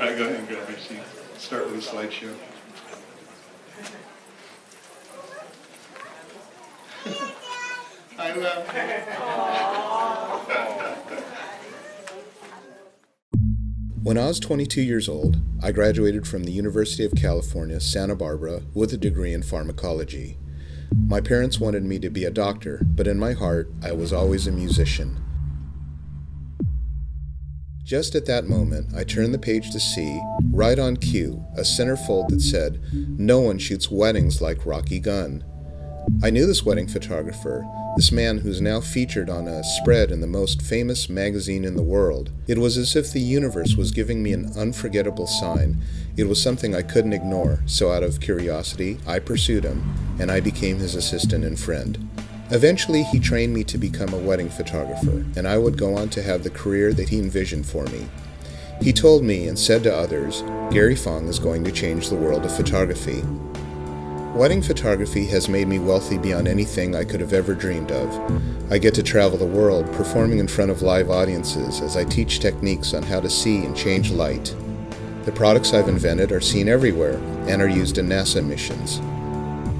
right, go ahead and grab your seat. Start with a slideshow. I love you. When I was 22 years old, I graduated from the University of California, Santa Barbara with a degree in pharmacology. My parents wanted me to be a doctor, but in my heart, I was always a musician. Just at that moment, I turned the page to see, right on cue, a centerfold that said, "No one shoots weddings like Rocky Gunn." I knew this wedding photographer, this man who's now featured on a spread in the most famous magazine in the world. It was as if the universe was giving me an unforgettable sign. It was something I couldn't ignore, so out of curiosity, I pursued him, and I became his assistant and friend. Eventually, he trained me to become a wedding photographer, and I would go on to have the career that he envisioned for me. He told me and said to others, "Gary Fong is going to change the world of photography." Wedding photography has made me wealthy beyond anything I could have ever dreamed of. I get to travel the world, performing in front of live audiences as I teach techniques on how to see and change light. The products I've invented are seen everywhere and are used in NASA missions.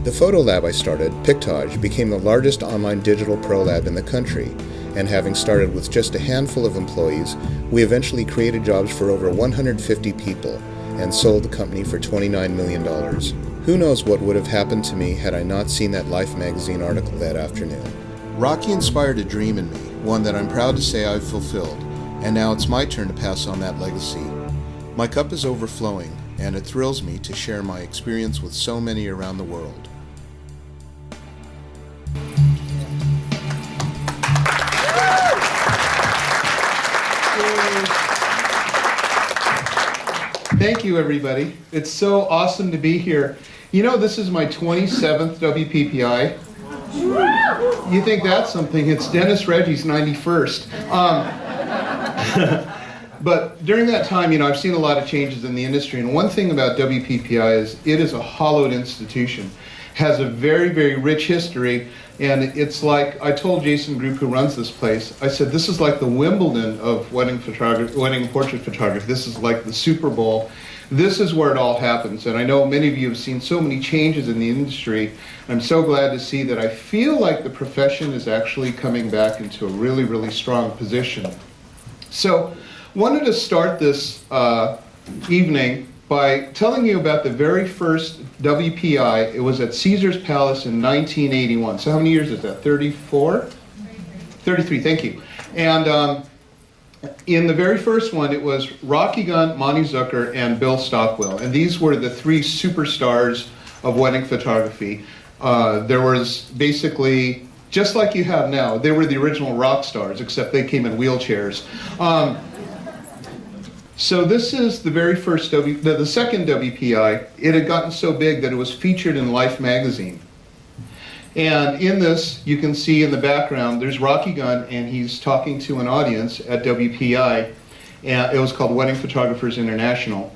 The photo lab I started, Pictage, became the largest online digital pro lab in the country, and having started with just a handful of employees, we eventually created jobs for over 150 people and sold the company for $29 million. Who knows what would have happened to me had I not seen that Life magazine article that afternoon. Rocky inspired a dream in me, one that I'm proud to say I've fulfilled, and now it's my turn to pass on that legacy. My cup is overflowing, and it thrills me to share my experience with so many around the world. Thank you, everybody. It's so awesome to be here. You know, this is my 27th WPPI. You think that's something? It's Dennis Reggie's 91st. But during that time, you know, I've seen a lot of changes in the industry. And one thing about WPPI is it is a hollowed institution. Has a very, very rich history. And it's like, I told Jason Group, who runs this place, I said, this is like the Wimbledon of wedding photography, wedding portrait photography. This is like the Super Bowl. This is where it all happens. And I know many of you have seen so many changes in the industry. I'm so glad to see that I feel like the profession is actually coming back into a really, really strong position. So, wanted to start this evening by telling you about the very first WPI. It was at Caesar's Palace in 1981. So how many years is that? 34? 33, thank you. And in the very first one, it was Rocky Gunn, Monty Zucker, and Bill Stockwell. And these were the three superstars of wedding photography. There was basically, just like you have now, they were the original rock stars, except they came in wheelchairs. So this is the very first, the second WPI. It had gotten so big that it was featured in Life magazine. And in this, you can see in the background, there's Rocky Gunn, and he's talking to an audience at WPI. And it was called Wedding Photographers International.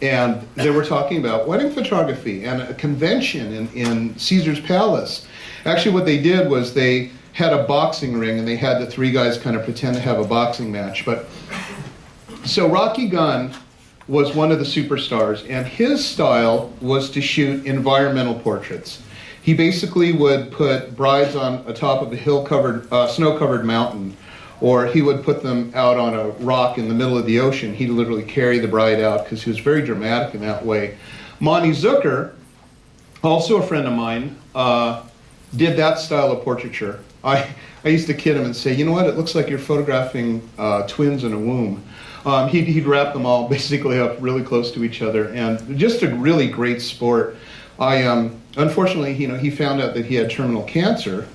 And they were talking about wedding photography and a convention in Caesar's Palace. Actually, what they did was they had a boxing ring, and they had the three guys kind of pretend to have a boxing match. So Rocky Gunn was one of the superstars, and his style was to shoot environmental portraits. He basically would put brides on atop of a hill-covered, snow-covered mountain, or he would put them out on a rock in the middle of the ocean. He'd literally carry the bride out because he was very dramatic in that way. Monty Zucker, also a friend of mine, did that style of portraiture. I used to kid him and say, you know what, it looks like you're photographing twins in a womb. He'd wrap them all basically up really close to each other, and just a really great sport. Unfortunately, you know, he found out that he had terminal cancer,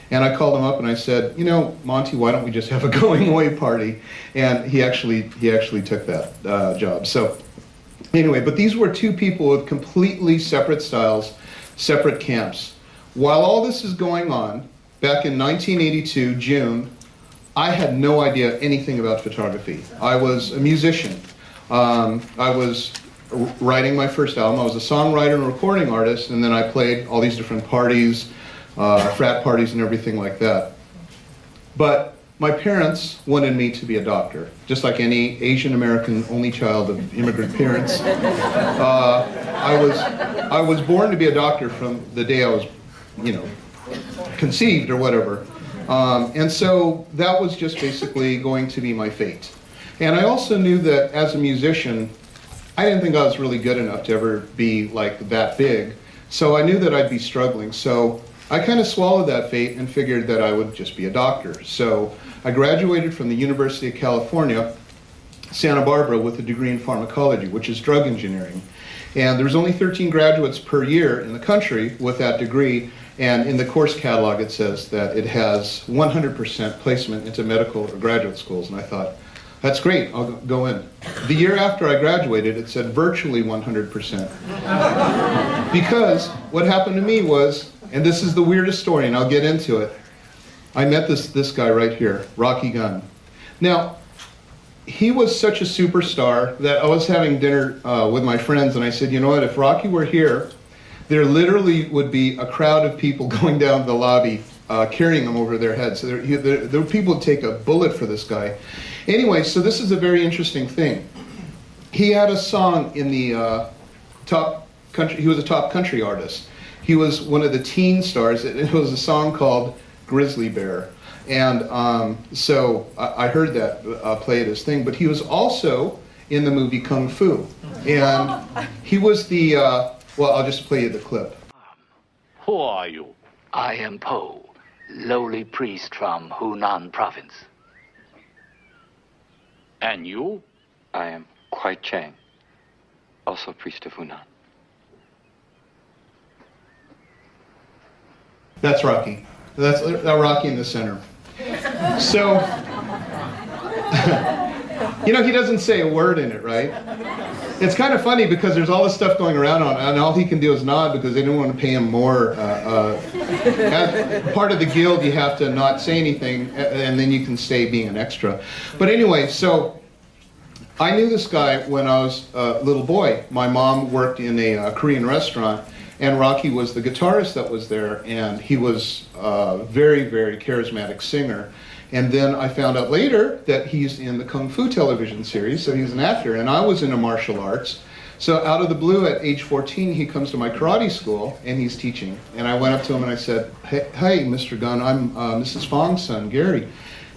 and I called him up and I said, you know, Monty, why don't we just have a going away party? And he actually took that job. So anyway, but these were two people with completely separate styles, separate camps. While all this is going on, back in 1982, June, I had no idea anything about photography. I was a musician. I was writing my first album. I was a songwriter and recording artist, and then I played all these different parties, frat parties and everything like that. But my parents wanted me to be a doctor, just like any Asian American only child of immigrant parents. I was born to be a doctor from the day I was, conceived or whatever. And so that was just basically going to be my fate. And I also knew that as a musician, I didn't think I was really good enough to ever be like that big. So I knew that I'd be struggling. So I kind of swallowed that fate and figured that I would just be a doctor. So I graduated from the University of California, Santa Barbara, with a degree in pharmacology, which is drug engineering. And there's only 13 graduates per year in the country with that degree. And in the course catalog, it says that it has 100% placement into medical or graduate schools. And I thought, that's great, I'll go in. The year after I graduated, it said virtually 100%. Because what happened to me was, and this is the weirdest story, and I'll get into it, I met this guy right here, Rocky Gunn. Now, he was such a superstar that I was having dinner with my friends, and I said, you know what, if Rocky were here, there literally would be a crowd of people going down the lobby carrying him over their heads. So there were people who'd take a bullet for this guy. Anyway, so this is a very interesting thing. He had a song in the top country, he was a top country artist. He was one of the teen stars. It was a song called Grizzly Bear. And so I heard that play at his thing, but he was also in the movie Kung Fu. And he was the, well, I'll just play you the clip. Who are you? I am Po, lowly priest from Hunan province. And you? I am Kwai Chang, also priest of Hunan. That's Rocky. That's Rocky in the center. So, he doesn't say a word in it, right? It's kind of funny because there's all this stuff going around and all he can do is nod because they didn't want to pay him more. As part of the guild, you have to not say anything and then you can stay being an extra. But anyway, so I knew this guy when I was a little boy. My mom worked in a Korean restaurant, and Rocky was the guitarist that was there, and he was a very, very charismatic singer. And then I found out later that he's in the Kung Fu television series, so he's an actor, and I was into martial arts. So out of the blue at age 14, he comes to my karate school, and he's teaching. And I went up to him and I said, hey, Mr. Gunn, I'm Mrs. Fong's son, Gary.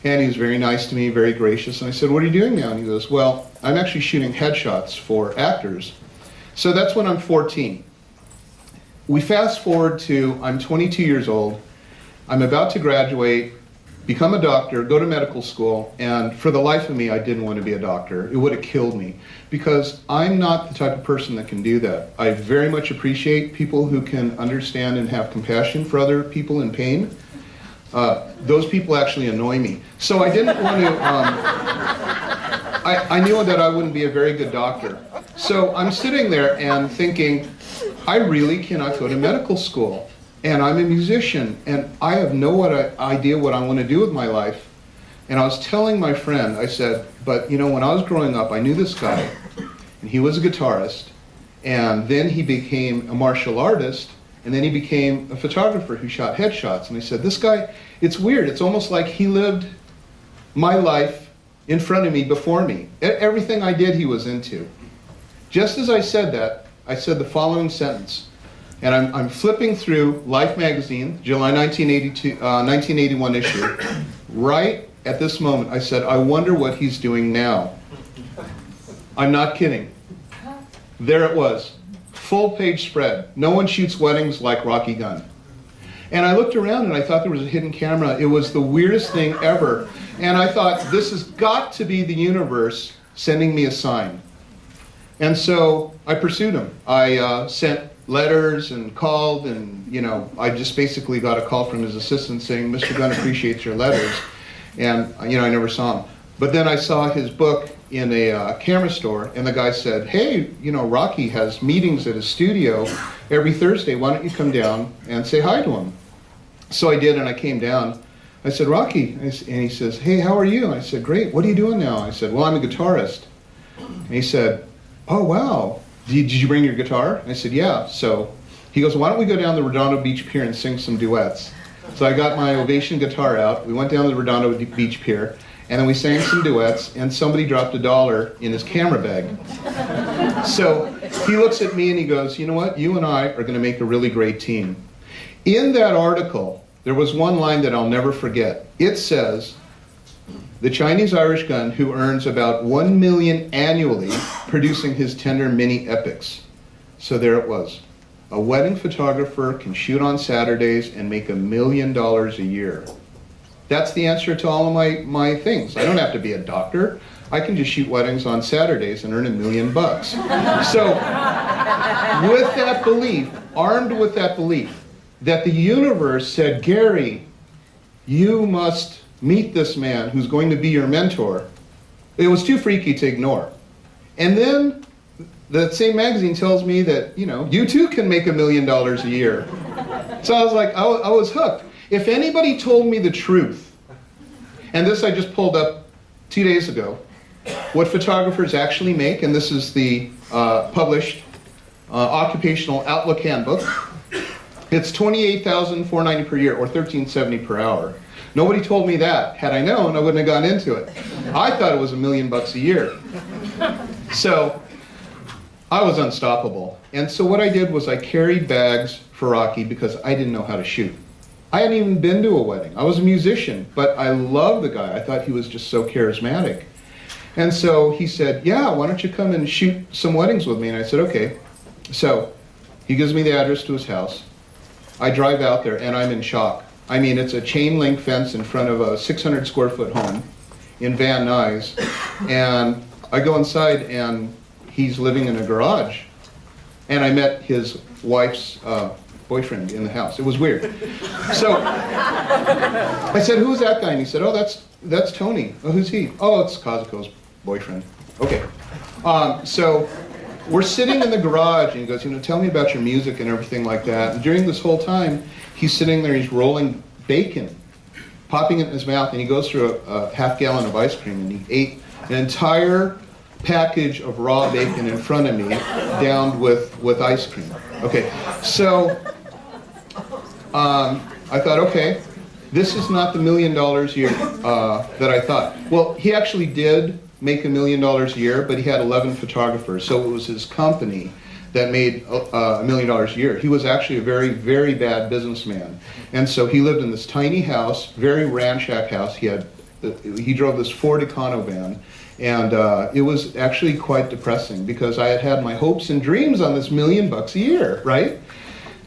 And he was very nice to me, very gracious. And I said, what are you doing now? And he goes, well, I'm actually shooting headshots for actors. So that's when I'm 14. We fast forward to, I'm 22 years old. I'm about to graduate, become a doctor, go to medical school, and for the life of me, I didn't want to be a doctor. It would have killed me because I'm not the type of person that can do that. I very much appreciate people who can understand and have compassion for other people in pain. Those people actually annoy me. So I didn't want to, I knew that I wouldn't be a very good doctor. So I'm sitting there and thinking, I really cannot go to medical school. And I'm a musician, and I have no idea what I want to do with my life. And I was telling my friend, I said, but when I was growing up, I knew this guy, and he was a guitarist, and then he became a martial artist, and then he became a photographer who shot headshots. And I said, this guy, it's weird. It's almost like he lived my life in front of me, before me. Everything I did, he was into. Just as I said that, I said the following sentence. And I'm flipping through Life magazine, July 1981 issue. Right at this moment, I said, I wonder what he's doing now. I'm not kidding. There it was. Full page spread. No one shoots weddings like Rocky Gunn. And I looked around and I thought there was a hidden camera. It was the weirdest thing ever. And I thought, this has got to be the universe sending me a sign. And so I pursued him. I sent letters and called, and I just basically got a call from his assistant saying, Mr. Gunn appreciates your letters. And I never saw him. But then I saw his book in a camera store, and the guy said, hey, Rocky has meetings at his studio every Thursday. Why don't you come down and say hi to him? So I did, and I came down. I said, Rocky, and he says, hey, how are you? I said, great, what are you doing now? I said, well, I'm a guitarist. And he said, oh, wow. Did you bring your guitar? I said, yeah. So he goes, why don't we go down the Redondo Beach Pier and sing some duets? So I got my Ovation guitar out. We went down to the Redondo Beach Pier, and then we sang some duets, and somebody dropped $1 in his camera bag. So he looks at me and he goes, you know what, you and I are going to make a really great team. In that article, there was one line that I'll never forget. It says, the Chinese-Irish gun who earns about $1 million annually producing his tender mini epics. So there it was. A wedding photographer can shoot on Saturdays and make $1 million a year. That's the answer to all of my things. I don't have to be a doctor. I can just shoot weddings on Saturdays and earn $1 million. So with that belief, armed with that belief, that the universe said, Gary, you must meet this man who's going to be your mentor, it was too freaky to ignore. And then the same magazine tells me that, you too can make $1 million a year. So I was like, I was hooked. If anybody told me the truth, and this I just pulled up 2 days ago, what photographers actually make, and this is the published Occupational Outlook Handbook, it's $28,490 per year, or $13.70 per hour. Nobody told me that. Had I known, I wouldn't have gone into it. I thought it was $1 million a year. So I was unstoppable. And so what I did was I carried bags for Rocky because I didn't know how to shoot. I hadn't even been to a wedding. I was a musician, but I loved the guy. I thought he was just so charismatic. And so he said, yeah, why don't you come and shoot some weddings with me? And I said, okay. So he gives me the address to his house. I drive out there and I'm in shock. I mean, it's a chain link fence in front of a 600 square foot home in Van Nuys. And I go inside and he's living in a garage. And I met his wife's boyfriend in the house. It was weird. So I said, who's that guy? And he said, oh, that's Tony. Oh, who's he? Oh, it's Kazuko's boyfriend. Okay. So we're sitting in the garage and he goes, tell me about your music and everything like that. And during this whole time, he's sitting there, he's rolling bacon, popping it in his mouth, and he goes through a half-gallon of ice cream, and he ate an entire package of raw bacon in front of me, downed with ice cream. Okay, so I thought, okay, this is not the $1 million a year that I thought. Well, he actually did make $1 million a year, but he had 11 photographers, so it was his company that made $1 million a year. He was actually a very, very bad businessman. And so he lived in this tiny house, very ramshack house. He drove this Ford Econo van, and it was actually quite depressing because I had my hopes and dreams on this $1 million a year, right?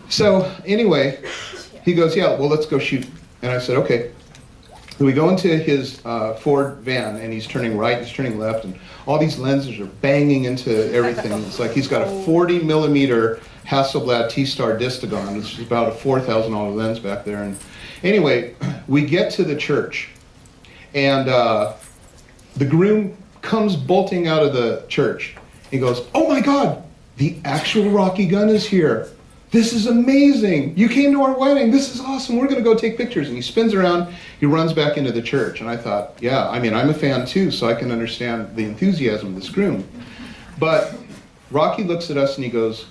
So anyway, he goes, yeah, well, let's go shoot. And I said, okay. We go into his Ford van, and he's turning right, he's turning left, and all these lenses are banging into everything. It's like he's got a 40 millimeter Hasselblad T-Star Distagon, which is about a $4,000 lens back there. And anyway, we get to the church, and the groom comes bolting out of the church. He goes, oh my God, the actual Rocky Gunn is here. This is amazing. You came to our wedding. This is awesome. We're going to go take pictures. And he spins around. He runs back into the church. And I thought, yeah, I mean, I'm a fan too, so I can understand the enthusiasm of this groom. But Rocky looks at us and he goes,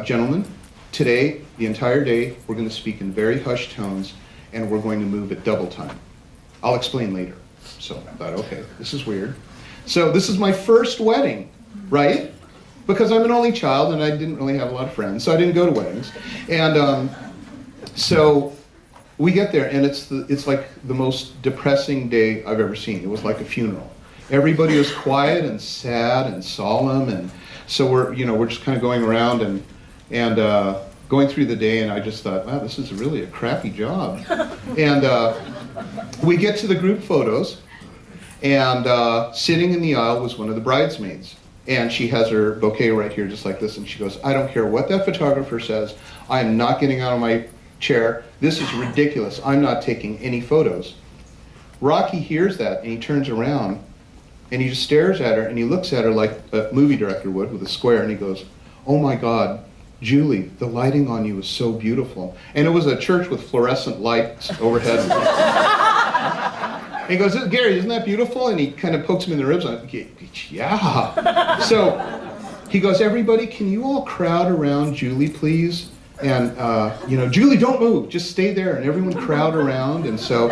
gentlemen, today, the entire day, we're going to speak in very hushed tones, and we're going to move at double time. I'll explain later. So I thought, okay, this is weird. So this is my first wedding, right? Because I'm an only child and I didn't really have a lot of friends, so I didn't go to weddings. And so we get there, and it's like the most depressing day I've ever seen. It was like a funeral. Everybody was quiet and sad and solemn, and so we're just kind of going around and going through the day, and I just thought, wow, this is really a crappy job. And we get to the group photos, and sitting in the aisle was one of the bridesmaids. And she has her bouquet right here, just like this, and she goes, I don't care what that photographer says, I am not getting out of my chair. This is ridiculous. I'm not taking any photos. Rocky hears that, and he turns around, and he just stares at her, and he looks at her like a movie director would with a square, and he goes, oh my God, Julie, the lighting on you is so beautiful. And it was a church with fluorescent lights overhead. And he goes, Gary, isn't that beautiful? And he kind of pokes him in the ribs. I'm like, yeah. So he goes, everybody, can you all crowd around Julie, please? And, Julie, don't move, just stay there. And everyone crowd around. And so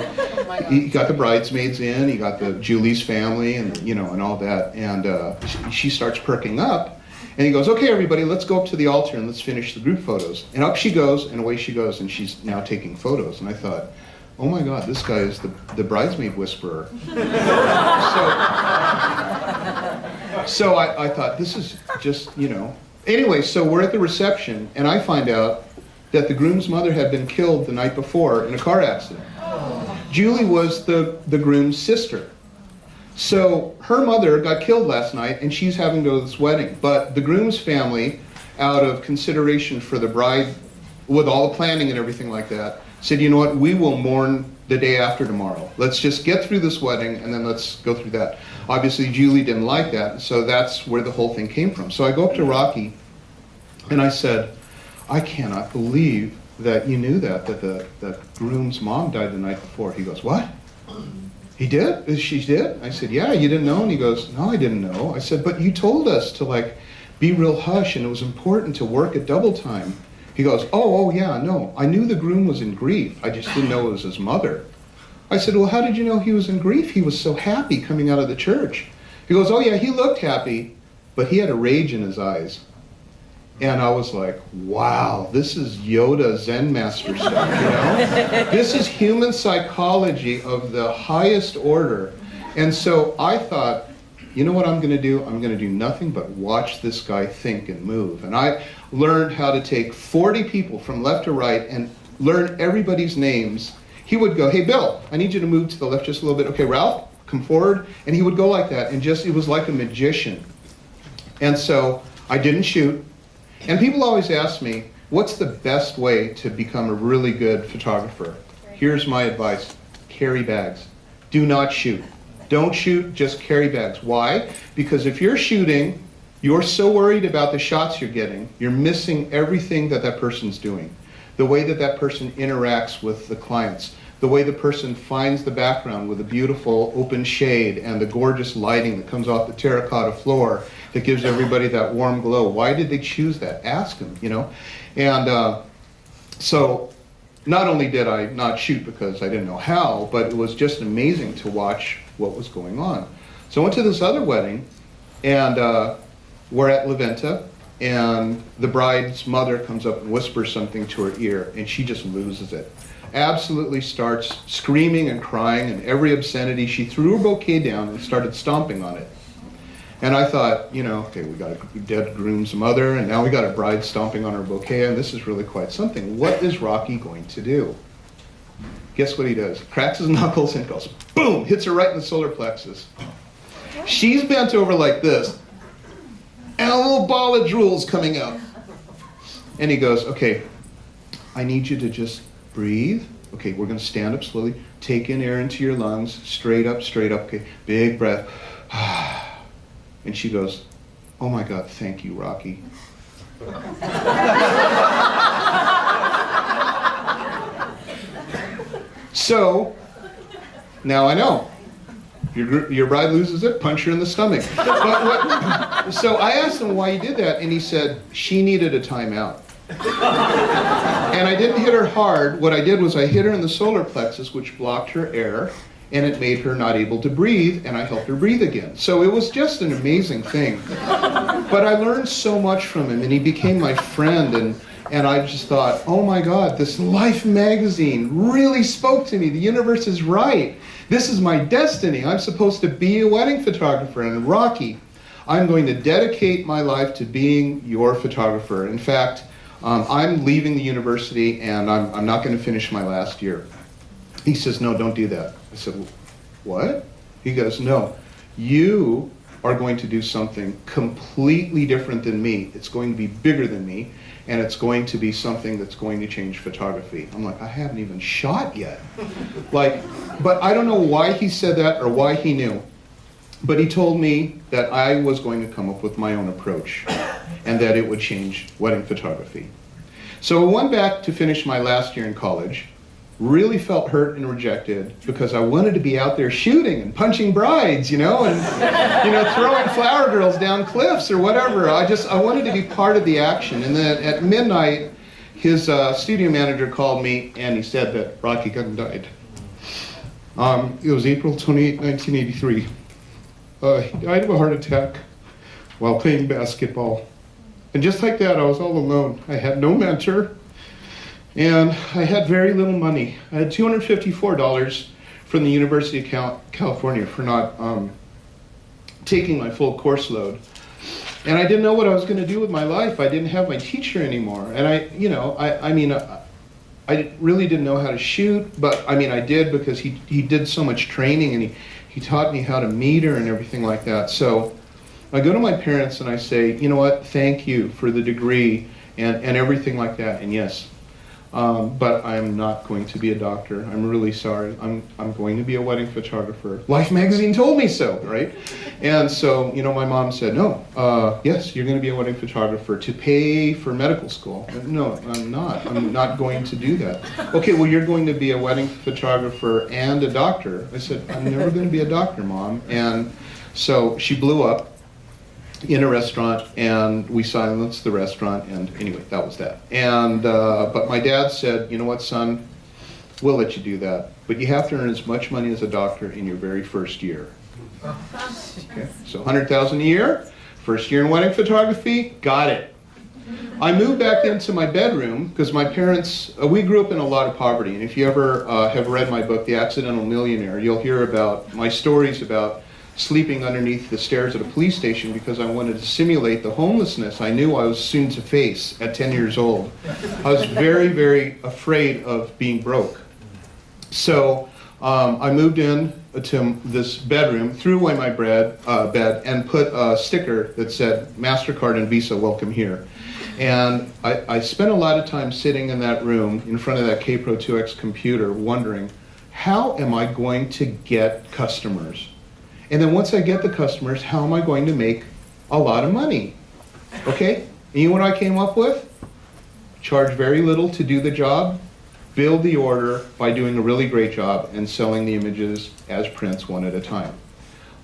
he got the bridesmaids in, he got the Julie's family and, and all that. And she starts perking up. And he goes, okay, everybody, let's go up to the altar and let's finish the group photos. And up she goes, and away she goes, and she's now taking photos. And I thought, oh my God, this guy is the bridesmaid whisperer. So I thought, this is just, Anyway, so we're at the reception, and I find out that the groom's mother had been killed the night before in a car accident. Julie was the groom's sister. So her mother got killed last night, and she's having to go to this wedding. But the groom's family, out of consideration for the bride, with all the planning and everything like that, said, you know what, we will mourn the day after tomorrow. Let's just get through this wedding, and then let's go through that. Obviously, Julie didn't like that, so that's where the whole thing came from. So I go up to Rocky, and I said, I cannot believe that you knew that the groom's mom died the night before. He goes, what? He did? She did? I said, yeah, you didn't know? And he goes, no, I didn't know. I said, but you told us to be real hush, and it was important to work at double time. He goes, oh, yeah, no. I knew the groom was in grief. I just didn't know it was his mother. I said, well, how did you know he was in grief? He was so happy coming out of the church. He goes, oh, yeah, he looked happy, but he had a rage in his eyes. And I was like, wow, this is Yoda Zen master stuff, This is human psychology of the highest order. And so I thought, you know what I'm going to do? I'm going to do nothing but watch this guy think and move. And I learned how to take 40 people from left to right and learn everybody's names. He would go, hey, Bill, I need you to move to the left just a little bit. Okay, Ralph, come forward. And he would go like that. And it was like a magician. And so I didn't shoot. And people always ask me, what's the best way to become a really good photographer? Here's my advice. Carry bags. Do not shoot. Don't shoot, just carry bags. Why? Because if you're shooting, you're so worried about the shots you're getting, you're missing everything that person's doing. The way that person interacts with the clients, the way the person finds the background with a beautiful open shade and the gorgeous lighting that comes off the terracotta floor that gives everybody that warm glow. Why did they choose that? Ask them, And so not only did I not shoot because I didn't know how, but it was just amazing to watch what was going on. So I went to this other wedding, and we're at La Venta, and the bride's mother comes up and whispers something to her ear, and she just loses it. Absolutely starts screaming and crying and every obscenity. She threw her bouquet down and started stomping on it. And I thought, okay, we got a dead groom's mother, and now we got a bride stomping on her bouquet, and this is really quite something. What is Rocky going to do? Guess what he does? Cracks his knuckles and goes, boom, hits her right in the solar plexus. She's bent over like this, and a little ball of drool's coming out. And he goes, okay, I need you to just breathe. Okay, we're going to stand up slowly. Take in air into your lungs. Straight up. Okay, big breath. And she goes, oh my God, thank you, Rocky. So, now I know. Your bride loses it, punch her in the stomach. So I asked him why he did that, and he said, she needed a timeout. And I didn't hit her hard. What I did was I hit her in the solar plexus, which blocked her air, and it made her not able to breathe, and I helped her breathe again. So it was just an amazing thing. But I learned so much from him, and he became my friend, and I just thought, oh my God, this Life magazine really spoke to me. The universe is right. This is my destiny. I'm supposed to be a wedding photographer. And Rocky, I'm going to dedicate my life to being your photographer. In fact, I'm leaving the university, and I'm not going to finish my last year. He says, no, don't do that. I said, what? He goes, no, you are going to do something completely different than me. It's going to be bigger than me, and it's going to be something that's going to change photography. I'm like, I haven't even shot yet. But I don't know why he said that or why he knew. But he told me that I was going to come up with my own approach and that it would change wedding photography. So I went back to finish my last year in college, really felt hurt and rejected because I wanted to be out there shooting and punching brides, and throwing flower girls down cliffs or whatever. I wanted to be part of the action. And then at midnight, his studio manager called me and he said that Rocky Gunn died. It was April 28, 1983. He died of a heart attack while playing basketball. And just like that, I was all alone. I had no mentor, and I had very little money. I had $254 from the University of California for not taking my full course load. And I didn't know what I was going to do with my life. I didn't have my teacher anymore. And I really didn't know how to shoot, but I mean, I did because he did so much training, and he taught me how to meter and everything like that. So I go to my parents and I say, you know what, thank you for the degree and everything like that. And yes, but I'm not going to be a doctor. I'm really sorry. I'm going to be a wedding photographer. Life magazine told me so, right? And so, my mom said, no, yes, you're going to be a wedding photographer to pay for medical school. No, I'm not. I'm not going to do that. Okay, well, you're going to be a wedding photographer and a doctor. I said, I'm never going to be a doctor, Mom. And so she blew up in a restaurant, and we silenced the restaurant, and anyway, that was that. And but my dad said, you know what, son, we'll let you do that, but you have to earn as much money as a doctor in your very first year. Okay, so $100,000 a year, first year in wedding photography, got it. I moved back into my bedroom because my parents, we grew up in a lot of poverty, and if you ever have read my book, The Accidental Millionaire, you'll hear about my stories about sleeping underneath the stairs at a police station because I wanted to simulate the homelessness I knew I was soon to face at 10 years old. I was very, very afraid of being broke. So I moved in to this bedroom, threw away my bed, and put a sticker that said, MasterCard and Visa, welcome here. And I spent a lot of time sitting in that room in front of that K-Pro 2X computer wondering, how am I going to get customers? And then once I get the customers, how am I going to make a lot of money? Okay? And you know what I came up with? Charge very little to do the job, build the order by doing a really great job and selling the images as prints one at a time.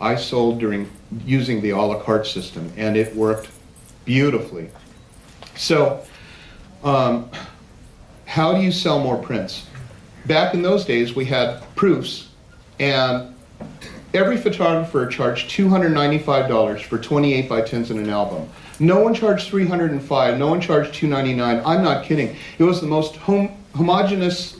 I sold using the a la carte system, and it worked beautifully. So, how do you sell more prints? Back in those days, we had proofs, and every photographer charged $295 for 28 by 10s in an album. No one charged $305, no one charged $299. I'm not kidding. It was the most homogeneous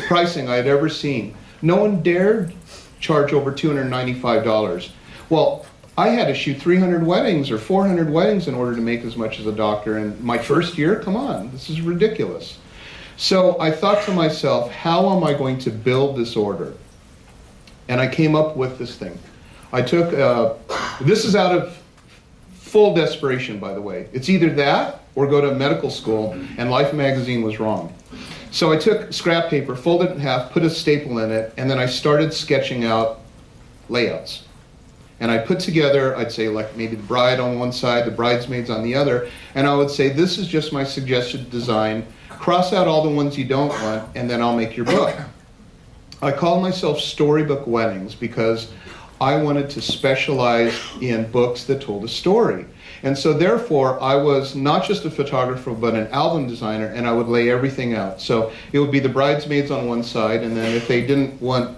pricing I had ever seen. No one dared charge over $295. Well, I had to shoot 300 weddings or 400 weddings in order to make as much as a doctor. And my first year, come on, this is ridiculous. So I thought to myself, how am I going to build this order? And I came up with this thing. I took, this is out of full desperation, by the way. It's either that or go to medical school, and Life magazine was wrong. So I took scrap paper, folded it in half, put a staple in it, and then I started sketching out layouts. And I put together, I'd say like maybe the bride on one side, the bridesmaids on the other, and I would say, this is just my suggested design. Cross out all the ones you don't want, and then I'll make your book. I called myself Storybook Weddings because I wanted to specialize in books that told a story. And so therefore, I was not just a photographer, but an album designer, and I would lay everything out. So it would be the bridesmaids on one side, and then if they didn't want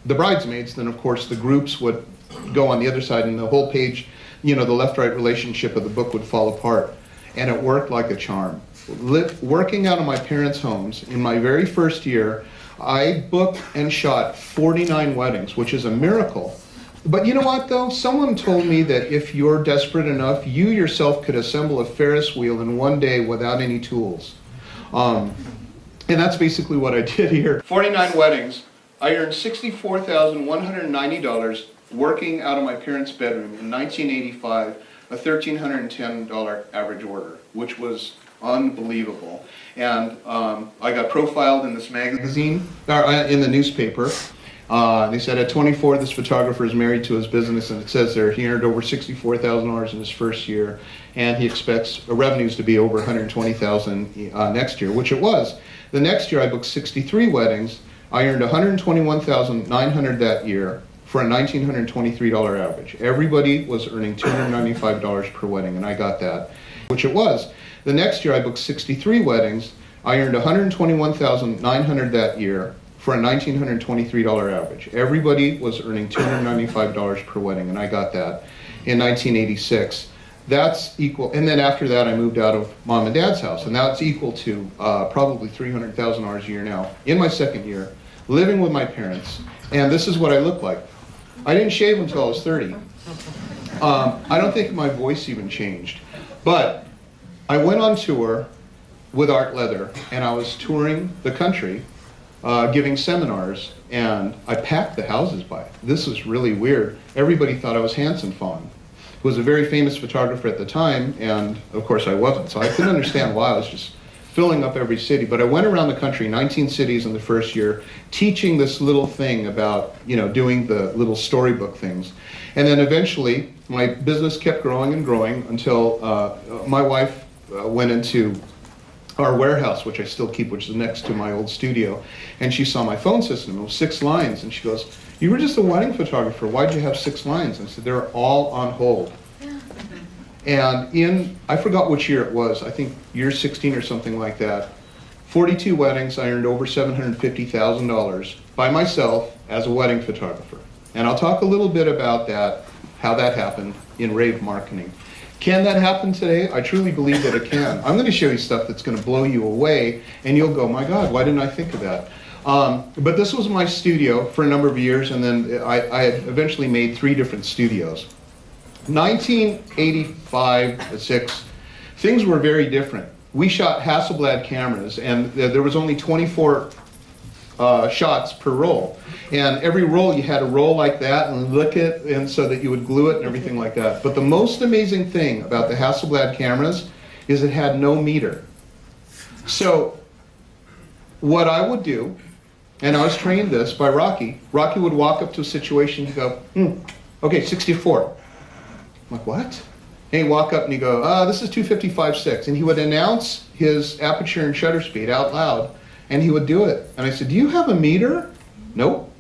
the bridesmaids, then of course the groups would go on the other side, and the whole page, the left-right relationship of the book would fall apart. And it worked like a charm. Working out of my parents' homes, in my very first year, I booked and shot 49 weddings, which is a miracle. But you know what, though? Someone told me that if you're desperate enough, you yourself could assemble a Ferris wheel in one day without any tools. And that's basically what I did here. 49 weddings. I earned $64,190 working out of my parents' bedroom in 1985, a $1,310 average order, which was unbelievable. And I got profiled in this magazine, in the newspaper. They said at 24, this photographer is married to his business, and it says there he earned over $64,000 in his first year, and he expects revenues to be over $120,000 next year, which it was. The next year I booked 63 weddings. I earned $121,900 that year for a $1,923 average. Everybody was earning $295 per wedding, and I got that, which it was. The next year I booked 63 weddings. I earned $121,900 that year for a $1,923 average. Everybody was earning $295 per wedding, and I got that in 1986. That's equal, and then after that I moved out of mom and dad's house, and that's equal to probably $300,000 a year now, in my second year, living with my parents, and this is what I look like. I didn't shave until I was 30. I don't think my voice even changed, but I went on tour with Art Leather, and I was touring the country, giving seminars, and I packed the houses by it. This was really weird. Everybody thought I was Hanson Fong, who was a very famous photographer at the time, and of course I wasn't, so I couldn't understand why. I was just filling up every city. But I went around the country, 19 cities in the first year, teaching this little thing about, doing the little storybook things. And then eventually, my business kept growing and growing until my wife went into our warehouse, which I still keep, which is next to my old studio, and she saw my phone system. It was 6 lines, and she goes, "You were just a wedding photographer. Why'd you have 6 lines?" And I said, "They're all on hold." And I forgot which year it was, I think year 16 or something like that, 42 weddings, I earned over $750,000 by myself as a wedding photographer. And I'll talk a little bit about that, how that happened in rave marketing. Can that happen today? I truly believe that it can. I'm going to show you stuff that's going to blow you away, and you'll go, "My God, why didn't I think of that?" But this was my studio for a number of years, and then I had eventually made 3 different studios. 1985, 6, things were very different. We shot Hasselblad cameras, and there was only 24 shots per roll. And every roll, you had to roll like that and lick it, and so that you would glue it and everything like that. But the most amazing thing about the Hasselblad cameras is it had no meter. So what I would do, and I was trained this by Rocky would walk up to a situation and go, okay, 64. I'm like, what? And he'd walk up and he'd go, this is 255.6. And he would announce his aperture and shutter speed out loud, and he would do it. And I said, "Do you have a meter?" "Nope."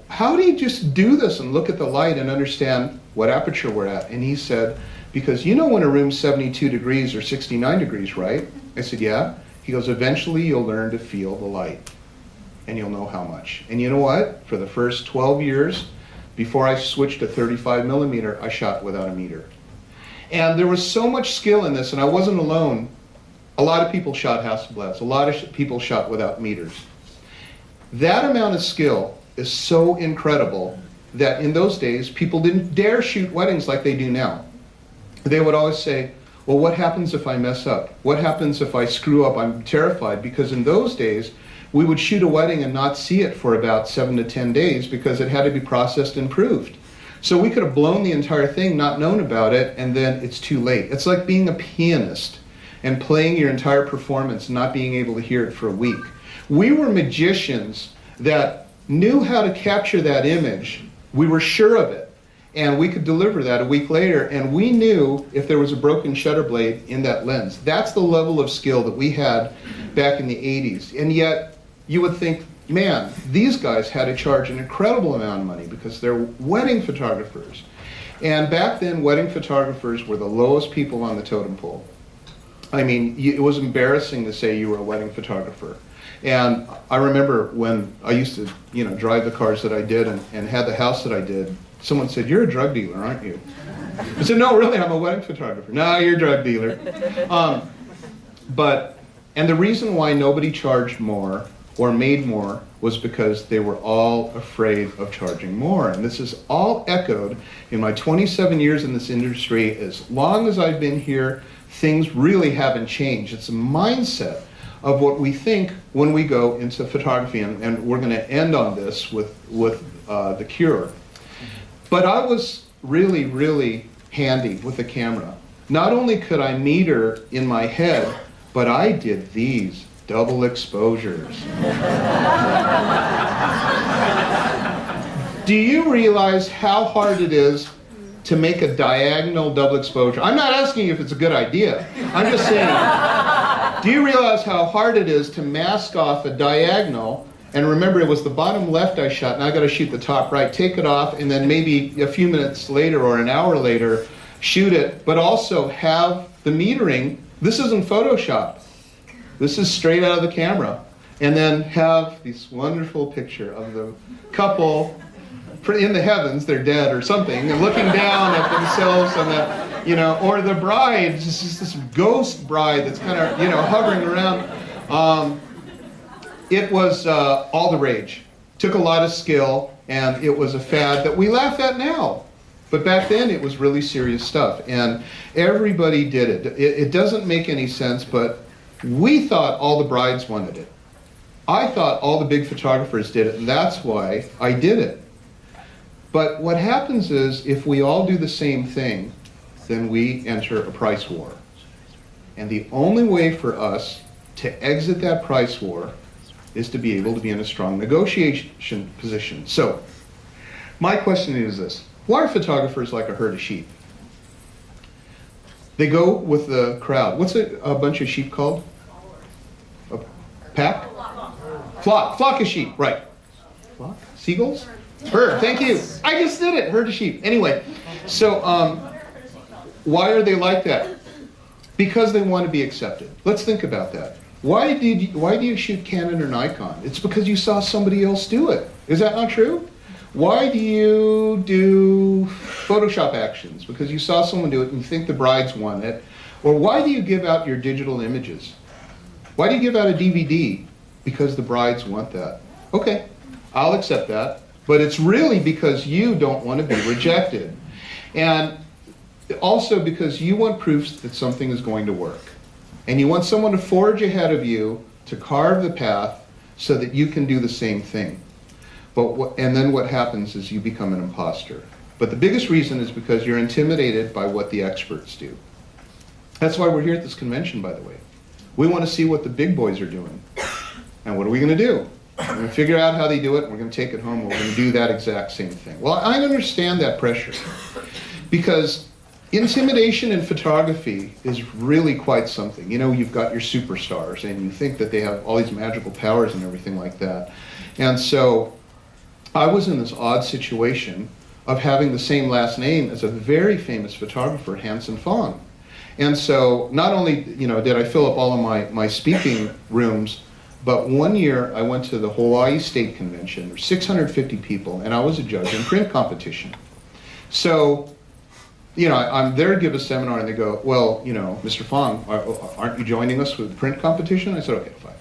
"How do you just do this and look at the light and understand what aperture we're at?" And he said, "Because you know when a room's 72 degrees or 69 degrees, right?" I said, "Yeah." He goes, "Eventually you'll learn to feel the light, and you'll know how much." And you know what? For the first 12 years, before I switched to 35 millimeter, I shot without a meter. And there was so much skill in this, and I wasn't alone. A lot of people shot Hasselblads. A lot of people shot without meters. That amount of skill is so incredible that in those days, people didn't dare shoot weddings like they do now. They would always say, "Well, what happens if I mess up? What happens if I screw up? I'm terrified." Because in those days, we would shoot a wedding and not see it for about 7 to 10 days because it had to be processed and proved. So we could have blown the entire thing, not known about it, and then it's too late. It's like being a pianist and playing your entire performance and not being able to hear it for a week. We were magicians that knew how to capture that image. We were sure of it, and we could deliver that a week later, and we knew if there was a broken shutter blade in that lens. That's the level of skill that we had back in the 80s. And yet, you would think, man, these guys had to charge an incredible amount of money because they're wedding photographers. And back then, wedding photographers were the lowest people on the totem pole. I mean, it was embarrassing to say you were a wedding photographer. And I remember when I used to, drive the cars that I did and had the house that I did, someone said, "You're a drug dealer, aren't you?" I said, "No, really, I'm a wedding photographer." "No, you're a drug dealer." And the reason why nobody charged more or made more was because they were all afraid of charging more. And this is all echoed in my 27 years in this industry. As long as I've been here, things really haven't changed. It's a mindset of what we think when we go into photography, and we're going to end on this with the cure. But I was really, really handy with the camera. Not only could I meter in my head, but I did these double exposures. Do you realize how hard it is to make a diagonal double exposure? I'm not asking you if it's a good idea. I'm just saying, do you realize how hard it is to mask off a diagonal? And remember, it was the bottom left I shot, and I got to shoot the top right, take it off, and then maybe a few minutes later or an hour later, shoot it, but also have the metering. This isn't Photoshop. This is straight out of the camera. And then have this wonderful picture of the couple in the heavens, they're dead or something, and looking down at themselves on that, you know, or the bride, it's just this ghost bride that's kind of, you know, hovering around. It was all the rage. Took a lot of skill, and it was a fad that we laugh at now. But back then, it was really serious stuff, and everybody did it. It doesn't make any sense, but we thought all the brides wanted it. I thought all the big photographers did it, and that's why I did it. But what happens is, if we all do the same thing, then we enter a price war. And the only way for us to exit that price war is to be able to be in a strong negotiation position. So, my question is this. Why are photographers like a herd of sheep? They go with the crowd. What's a bunch of sheep called? A pack? Flock. Flock of sheep, right. Flock? Seagulls? Herd, thank you. I just did it, herd of sheep. Anyway, so why are they like that? Because they want to be accepted. Let's think about that. Why do you shoot Canon or Nikon? It's because you saw somebody else do it. Is that not true? Why do you do Photoshop actions? Because you saw someone do it and you think the brides want it. Or why do you give out your digital images? Why do you give out a DVD? Because the brides want that. Okay, I'll accept that. But it's really because you don't want to be rejected. And also because you want proofs that something is going to work. And you want someone to forge ahead of you to carve the path so that you can do the same thing. And then what happens is you become an imposter. But the biggest reason is because you're intimidated by what the experts do. That's why we're here at this convention, by the way. We want to see what the big boys are doing. And what are we going to do? We're going to figure out how they do it, we're going to take it home, and we're going to do that exact same thing. Well, I understand that pressure. Because intimidation in photography is really quite something. You know, you've got your superstars, and you think that they have all these magical powers and everything like that. And so I was in this odd situation of having the same last name as a very famous photographer, Gary Fong. And so not only, you know, did I fill up all of my speaking rooms, but one year I went to the Hawaii State Convention. There's 650 people, and I was a judge in print competition. So, you know, I'm there to give a seminar, and they go, well, you know, Mr. Fong, aren't you joining us with the print competition? I said, okay, fine.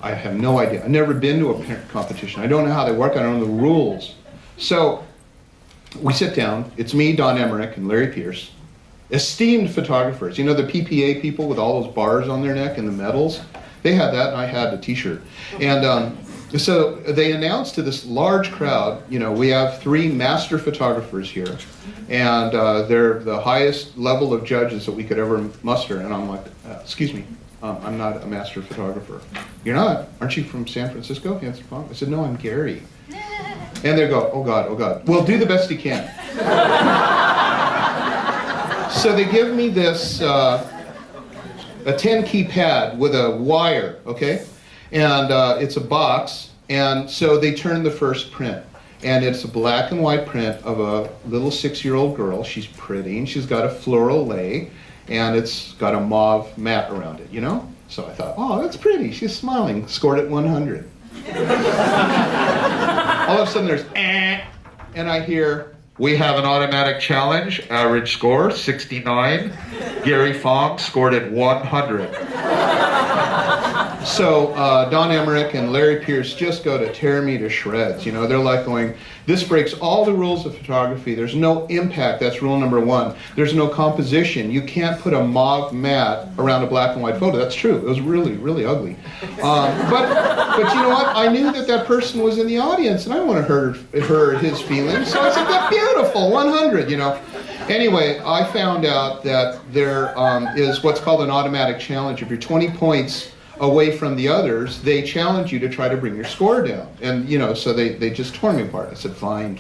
I have no idea. I've never been to a print competition. I don't know how they work. I don't know the rules. So we sit down. It's me, Don Emmerich, and Larry Pierce, esteemed photographers. You know the PPA people with all those bars on their neck and the medals? They had that, and I had a T-shirt. And so they announced to this large crowd, you know, we have 3 master photographers here, and they're the highest level of judges that we could ever muster. And I'm like, excuse me, I'm not a master photographer. You're not? Aren't you from San Francisco? Gary Fong? I said, no, I'm Gary. And they go, oh God, oh God. Well, do the best you can. So they give me this, a 10-key pad with a wire, okay? And it's a box, and so they turn the first print. And it's a black and white print of a little 6-year-old girl. She's pretty, and she's got a floral lei, and it's got a mauve mat around it, you know? So I thought, oh, that's pretty. She's smiling. Scored it 100. All of a sudden there's, and I hear, we have an automatic challenge, average score 69. Gary Fong scored at 100. So Don Emmerich and Larry Pierce just go to tear me to shreds. You know, they're like going, this breaks all the rules of photography. There's no impact. That's rule number 1. There's no composition. You can't put a mauve mat around a black and white photo. That's true. It was really, really ugly. But you know what? I knew that person was in the audience, and I want to hurt his feelings. So I said, that's beautiful, 100, you know. Anyway, I found out that there is what's called an automatic challenge. If you're 20 points away from the others, they challenge you to try to bring your score down. And, you know, so they just tore me apart. I said, fine,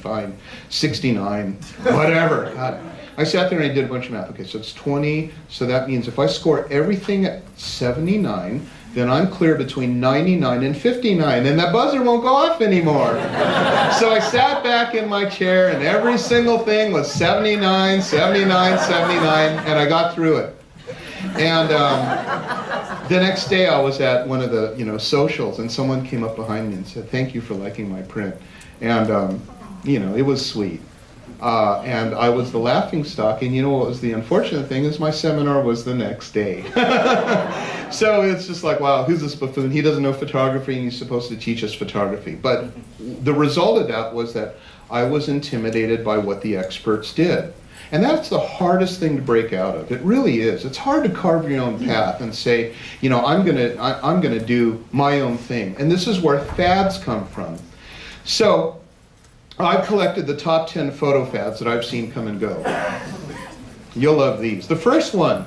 69, whatever. God. I sat there and I did a bunch of math. Okay, so it's 20, so that means if I score everything at 79, then I'm clear between 99 and 59, and that buzzer won't go off anymore. So I sat back in my chair, and every single thing was 79, 79, 79, and I got through it. And the next day I was at one of the socials, and someone came up behind me and said, "Thank you for liking my print." And it was sweet. And I was the laughingstock, and what was the unfortunate thing is my seminar was the next day. So it's just like, wow, who's this buffoon? He doesn't know photography, and he's supposed to teach us photography. But the result of that was that I was intimidated by what the experts did. And that's the hardest thing to break out of. It really is. It's hard to carve your own path and say, I'm gonna do my own thing. And this is where fads come from. So I've collected the top 10 photo fads that I've seen come and go. You'll love these. The first one,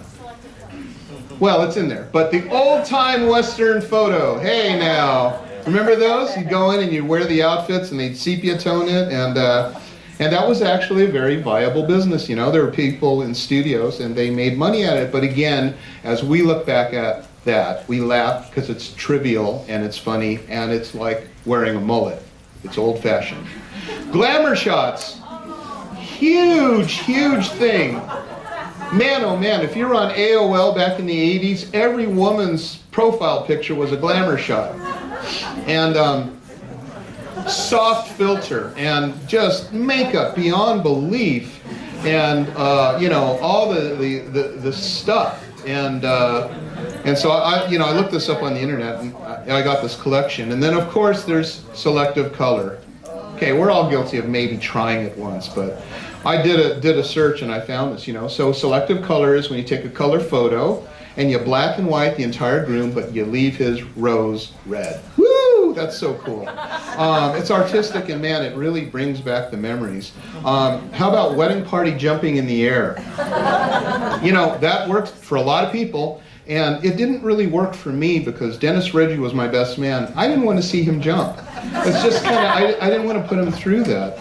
well, it's in there, but the old-time Western photo. Hey now, remember those? You'd go in and you'd wear the outfits and they'd sepia tone it, and that was actually a very viable business. There were people in studios and they made money at it, but again, as we look back at that, we laugh because it's trivial and it's funny and it's like wearing a mullet. It's old-fashioned. Glamour shots, huge thing. Man, oh man, if you were on AOL back in the 80s, every woman's profile picture was a glamour shot. And soft filter, and just makeup beyond belief, and all the stuff. And so I looked this up on the internet, and I got this collection. And then of course there's selective color. Okay, we're all guilty of maybe trying it once, but I did a search and I found this, So selective color is when you take a color photo and you black and white the entire groom, but you leave his rose red. Woo! That's so cool. It's artistic, and man, it really brings back the memories. How about wedding party jumping in the air? That worked for a lot of people, and it didn't really work for me because Dennis Reggie was my best man. I didn't want to see him jump. It's just kind of, I didn't want to put him through that.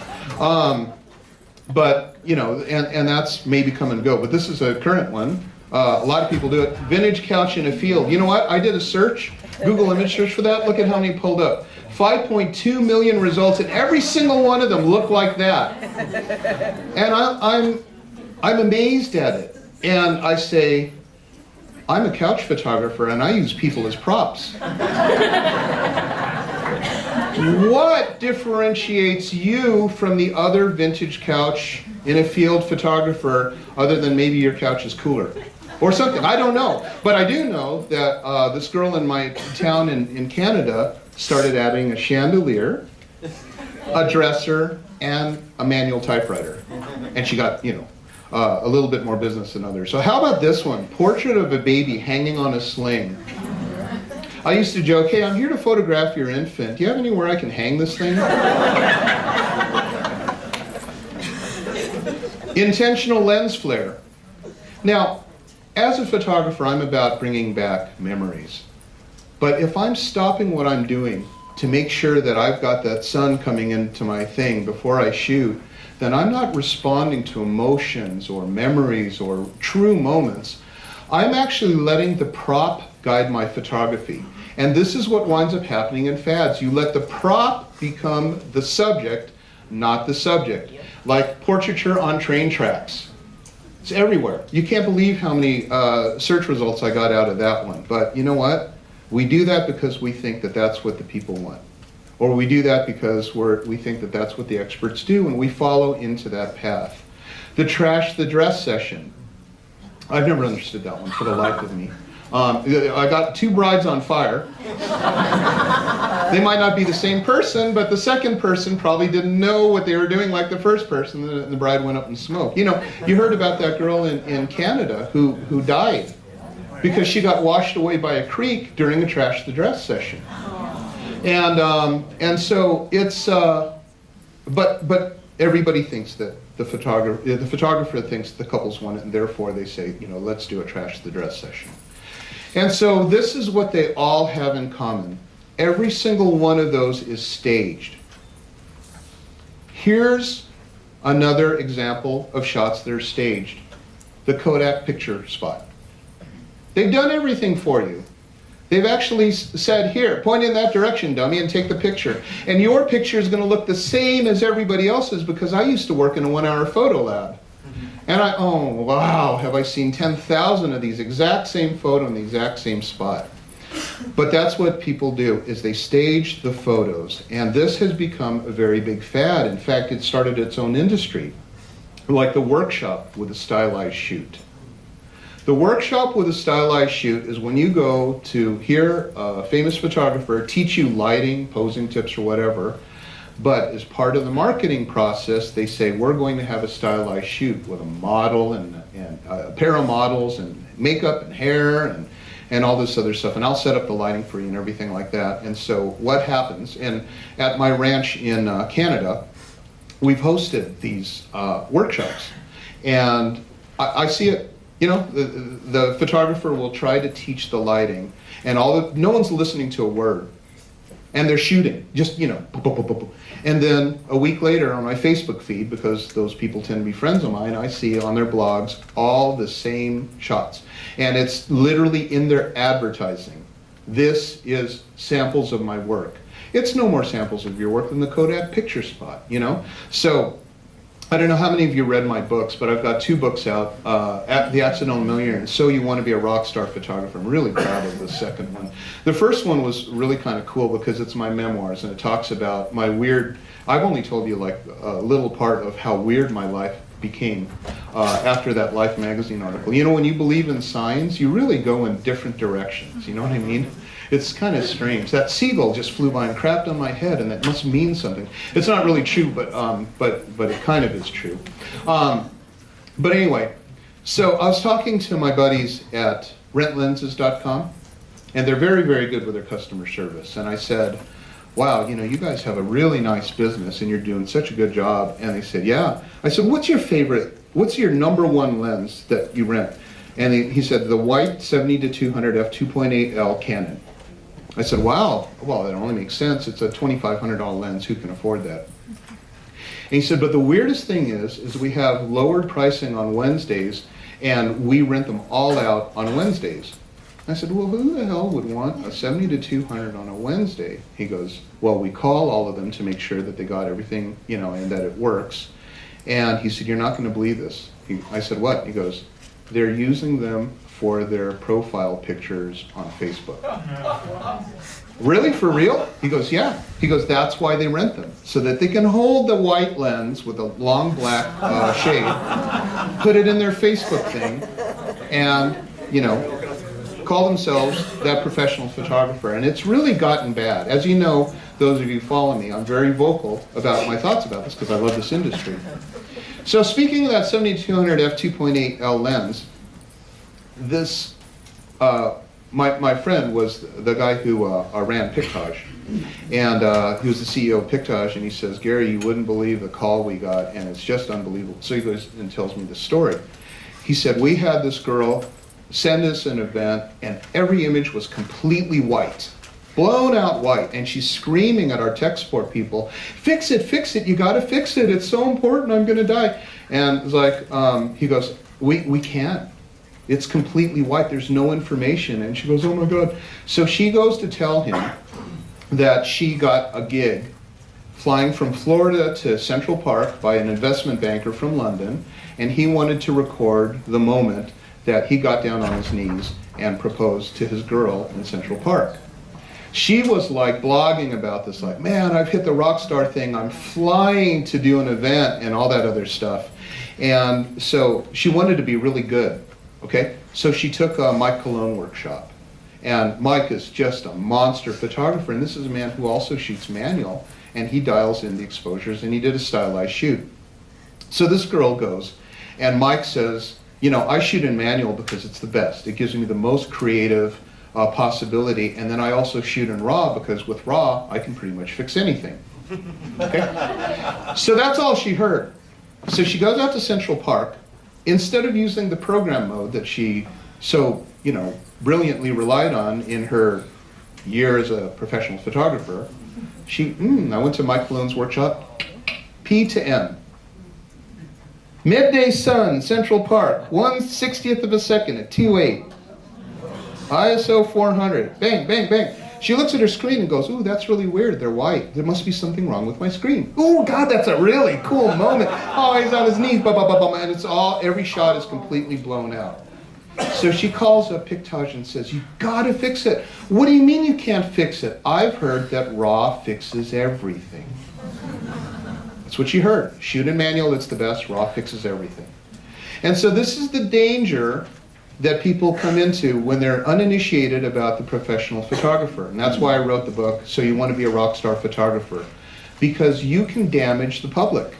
But, and that's maybe come and go. But this is a current one. A lot of people do it. Vintage couch in a field. You know what? I did a search, Google image search for that. Look at how many pulled up. 5.2 million results, and every single one of them look like that. And I'm amazed at it. And I say, I'm a couch photographer, and I use people as props. What differentiates you from the other vintage couch in a field photographer other than maybe your couch is cooler? Or something, I don't know. But I do know that this girl in my town in Canada started adding a chandelier, a dresser, and a manual typewriter. And she got, a little bit more business than others. So how about this one? Portrait of a baby hanging on a sling. I used to joke, hey, I'm here to photograph your infant. Do you have anywhere I can hang this thing? Intentional lens flare. Now, as a photographer, I'm about bringing back memories. But if I'm stopping what I'm doing to make sure that I've got that sun coming into my thing before I shoot, then I'm not responding to emotions or memories or true moments. I'm actually letting the prop guide my photography. And this is what winds up happening in fads. You let the prop become the subject, not the subject. Like portraiture on train tracks. It's everywhere. You can't believe how many search results I got out of that one. But you know what? We do that because we think that that's what the people want. Or we do that because we think that that's what the experts do, and we follow into that path. The trash the dress session. I've never understood that one for the life of me. I got two brides on fire. They might not be the same person, but the second person probably didn't know what they were doing like the first person, and the bride went up in smoke. You heard about that girl in Canada who died because she got washed away by a creek during a trash the dress session. And so it's, but everybody thinks that the photographer thinks the couples want it, and therefore they say, let's do a trash the dress session. And so this is what they all have in common. Every single one of those is staged. Here's another example of shots that are staged. The Kodak picture spot. They've done everything for you. They've actually said, here, point in that direction, dummy, and take the picture. And your picture is going to look the same as everybody else's because I used to work in a 1-hour photo lab. And oh wow, have I seen 10,000 of these exact same photo in the exact same spot. But that's what people do, is they stage the photos. And this has become a very big fad. In fact, it started its own industry, like the workshop with a stylized shoot. The workshop with a stylized shoot is when you go to hear a famous photographer teach you lighting, posing tips, or whatever. But as part of the marketing process, they say, we're going to have a stylized shoot with a model and a pair of models and makeup and hair and all this other stuff. And I'll set up the lighting for you and everything like that. And so what happens, and at my ranch in Canada, we've hosted these workshops. And I see it, the photographer will try to teach the lighting, and no one's listening to a word. And they're shooting, just, And then a week later on my Facebook feed, because those people tend to be friends of mine, I see on their blogs all the same shots. And it's literally in their advertising. This is samples of my work. It's no more samples of your work than the Kodak picture spot, So I don't know how many of you read my books, but I've got 2 books out, The Accidental Millionaire and So You Want to Be a Rock Star Photographer. I'm really proud of the second one. The first one was really kind of cool because it's my memoirs, and it talks about my weird, I've only told you like a little part of how weird my life became after that Life magazine article. When you believe in signs, you really go in different directions, you know what I mean? It's kind of strange. That seagull just flew by and crapped on my head, and that must mean something. It's not really true, but it kind of is true. But anyway, so I was talking to my buddies at rentlenses.com, and they're very, very good with their customer service. And I said, wow, you guys have a really nice business, and you're doing such a good job. And they said, yeah. I said, what's your number 1 lens that you rent? And he said, the white 70-200 f2.8L Canon. I said, wow, well, that only makes sense. It's a $2,500 lens. Who can afford that? And he said, but the weirdest thing is we have lowered pricing on Wednesdays, and we rent them all out on Wednesdays. I said, well, who the hell would want a 70-200 on a Wednesday? He goes, well, we call all of them to make sure that they got everything, and that it works. And he said, you're not going to believe this. I said, what? He goes, they're using them for their profile pictures on Facebook. Really, for real? He goes, yeah. He goes, that's why they rent them, so that they can hold the white lens with a long black shade, put it in their Facebook thing, and, call themselves that professional photographer. And it's really gotten bad. As you know, those of you who follow me, I'm very vocal about my thoughts about this because I love this industry. So speaking of that 70-200 f2.8L lens, this, my friend was the guy who ran Pictage, and he was the CEO of Pictage, and he says, Gary, you wouldn't believe the call we got, and it's just unbelievable. So he goes and tells me the story. He said, we had this girl send us an event, and every image was completely white, blown out white, and she's screaming at our tech support people, fix it, you gotta fix it, it's so important, I'm gonna die. And it's like, he goes, we can't. It's completely white, there's no information. And she goes, oh my God. So she goes to tell him that she got a gig flying from Florida to Central Park by an investment banker from London, and he wanted to record the moment that he got down on his knees and proposed to his girl in Central Park. She was like blogging about this, like, man, I've hit the rock star thing, I'm flying to do an event and all that other stuff. And so she wanted to be really good, okay? So she took a Mike Cologne workshop. And Mike is just a monster photographer, and this is a man who also shoots manual, and he dials in the exposures, and he did a stylized shoot. So this girl goes, and Mike says, I shoot in manual because it's the best. It gives me the most creative possibility, and then I also shoot in RAW because with RAW, I can pretty much fix anything. Okay? So that's all she heard. So she goes out to Central Park. Instead of using the program mode that she so, brilliantly relied on in her year as a professional photographer, I went to Mike Cologne's workshop, P to M. Midday sun, Central Park, 1/60th of a second at 2.8. ISO 400, bang, bang, bang. She looks at her screen and goes, ooh, that's really weird. They're white. There must be something wrong with my screen. Oh, God, that's a really cool moment. Oh, he's on his knees, blah, blah, blah, blah, and it's all, every shot is completely blown out. So she calls up Pictage and says, you gotta fix it. What do you mean you can't fix it? I've heard that RAW fixes everything. That's what she heard. Shoot in manual, it's the best. RAW fixes everything. And so this is the danger that people come into when they're uninitiated about the professional photographer. And that's why I wrote the book, So You Want to Be a Rock Star Photographer. Because you can damage the public.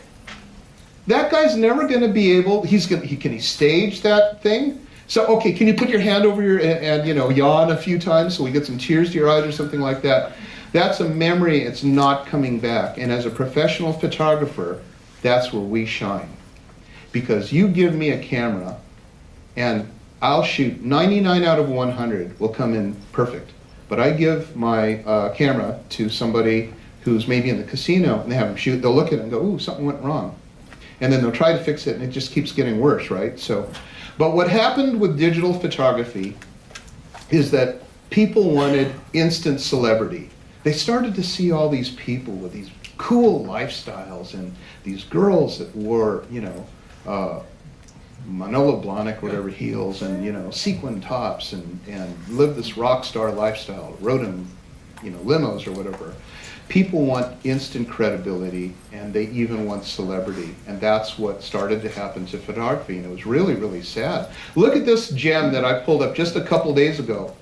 That guy's never going to be able, can he stage that thing? So, okay, can you put your hand over your, and yawn a few times so we get some tears to your eyes or something like that? That's a memory, it's not coming back. And as a professional photographer, that's where we shine. Because you give me a camera, and I'll shoot 99 out of 100 will come in perfect. But I give my camera to somebody who's maybe in the casino, and they have them shoot, they'll look at it and go, ooh, something went wrong. And then they'll try to fix it, and it just keeps getting worse, right? So, but what happened with digital photography is that people wanted instant celebrity. They started to see all these people with these cool lifestyles, and these girls that wore, Manolo Blahnik, whatever, heels, and sequin tops, and lived this rock star lifestyle, rode in limos or whatever. People want instant credibility, and they even want celebrity, and that's what started to happen to photography, and it was really, really sad. Look at this gem that I pulled up just a couple days ago.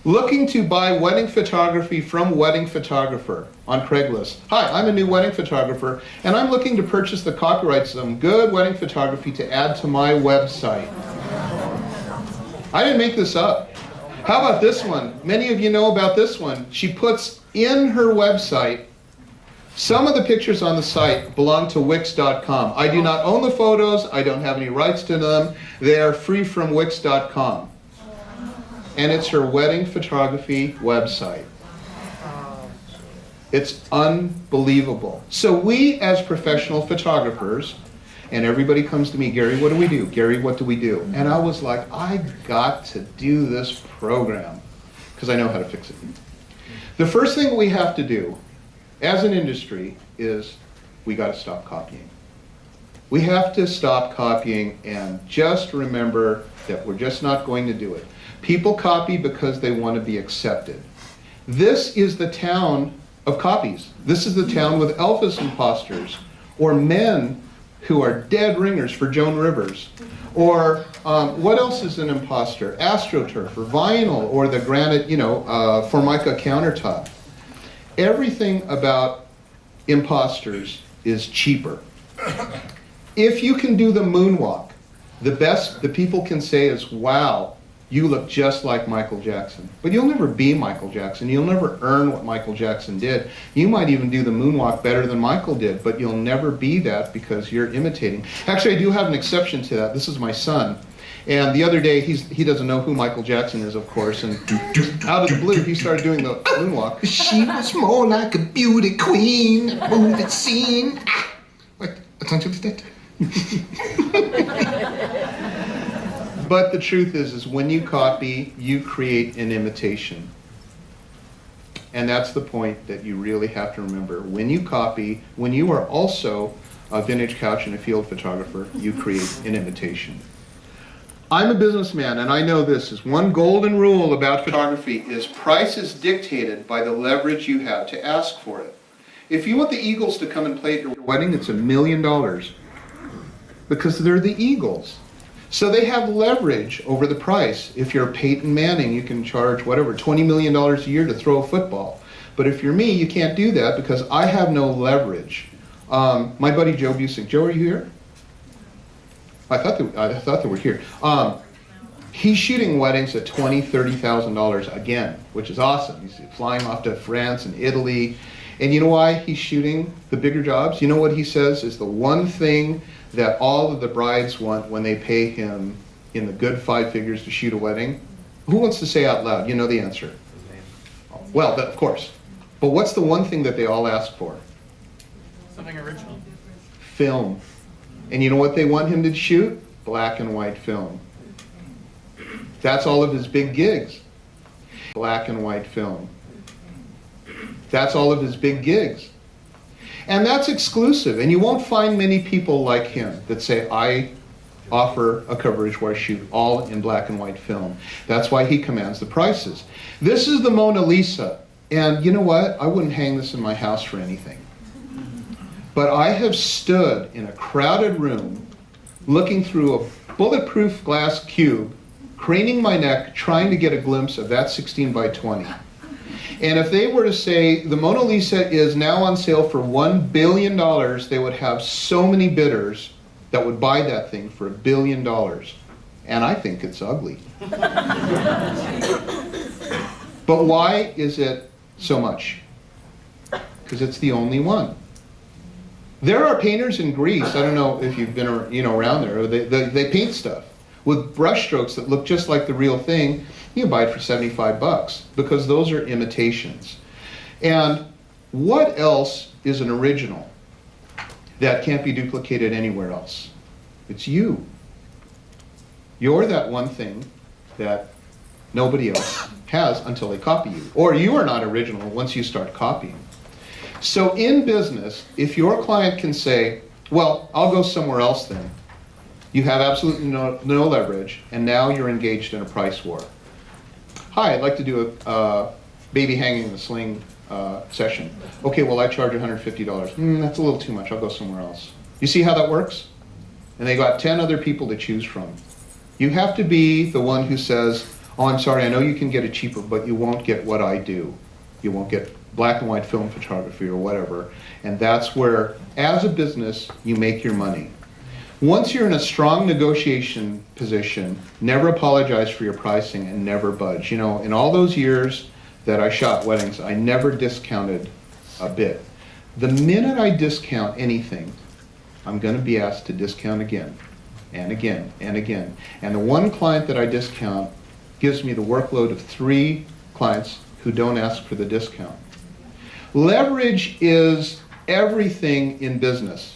Looking to buy wedding photography from Wedding Photographer on Craigslist. Hi, I'm a new wedding photographer, and I'm looking to purchase the copyrights of some good wedding photography to add to my website. I didn't make this up. How about this one? Many of you know about this one. She puts in her website, some of the pictures on the site belong to Wix.com. I do not own the photos. I don't have any rights to them. They are free from Wix.com. And it's her wedding photography website. It's unbelievable. So we, as professional photographers, and everybody comes to me, Gary, what do we do? Gary, what do we do? And I was like, I got to do this program because I know how to fix it. The first thing we have to do as an industry is we got to stop copying. We have to stop copying and just remember that we're just not going to do it. People copy because they want to be accepted. This is the town of copies. This is the town with Elvis imposters, or men who are dead ringers for Joan Rivers. Or what else is an imposter? AstroTurf, or vinyl, or the granite, Formica countertop. Everything about imposters is cheaper. If you can do the moonwalk, the people can say is, wow, you look just like Michael Jackson. But you'll never be Michael Jackson. You'll never earn what Michael Jackson did. You might even do the moonwalk better than Michael did, but you'll never be that because you're imitating. Actually, I do have an exception to that. This is my son. And the other day, he doesn't know who Michael Jackson is, of course, and out of the blue, he started doing the moonwalk. She was more like a beauty queen, a movie scene. What? Don't you do that? But the truth is when you copy, you create an imitation. And that's the point that you really have to remember. When you copy, when you are also a vintage couch and a field photographer, you create an imitation. I'm a businessman, and I know this is one golden rule about photography is price is dictated by the leverage you have to ask for it. If you want the Eagles to come and play at your wedding, it's $1 million because they're the Eagles. So they have leverage over the price. If you're Peyton Manning, you can charge whatever, $20 million a year to throw a football. But if you're me, you can't do that because I have no leverage. My buddy Joe Busick. Joe, are you here? I thought they were here. He's shooting weddings at $20,000, $30,000 again, which is awesome. He's flying off to France and Italy. And you know why he's shooting the bigger jobs? You know what he says is the one thing that all of the brides want when they pay him in the good 5 figures to shoot a wedding? Who wants to say out loud? You know the answer. Well, of course. But what's the one thing that they all ask for? Something original. Film. And you know what they want him to shoot? Black and white film. That's all of his big gigs. Black and white film. That's all of his big gigs. And that's exclusive, and you won't find many people like him that say, I offer a coverage where I shoot all in black and white film. That's why he commands the prices. This is the Mona Lisa, and you know what? I wouldn't hang this in my house for anything. But I have stood in a crowded room looking through a bulletproof glass cube, craning my neck, trying to get a glimpse of that 16 by 20. And if they were to say the Mona Lisa is now on sale for $1 billion, they would have so many bidders that would buy that thing for $1 billion. And I think it's ugly. But why is it so much? Because it's the only one. There are painters in Greece, I don't know if you've been around there, they paint stuff with brush strokes that look just like the real thing. You can buy it for $75 because those are imitations. And what else is an original that can't be duplicated anywhere else? It's you. You're that one thing that nobody else has until they copy you. Or you are not original once you start copying. So in business, if your client can say, well, I'll go somewhere else then, you have absolutely no leverage, and now you're engaged in a price war. Hi, I'd like to do a baby hanging in the sling session. Okay, well, I charge $150. That's a little too much. I'll go somewhere else. You see how that works? And they got 10 other people to choose from. You have to be the one who says, oh, I'm sorry, I know you can get it cheaper, but you won't get what I do. You won't get black and white film photography or whatever. And that's where, as a business, you make your money. Once you're in a strong negotiation position, never apologize for your pricing and never budge. You know, in all those years that I shot weddings, I never discounted a bit. The minute I discount anything, I'm going to be asked to discount again and again and again. And the one client that I discount gives me the workload of 3 clients who don't ask for the discount. Leverage is everything in business.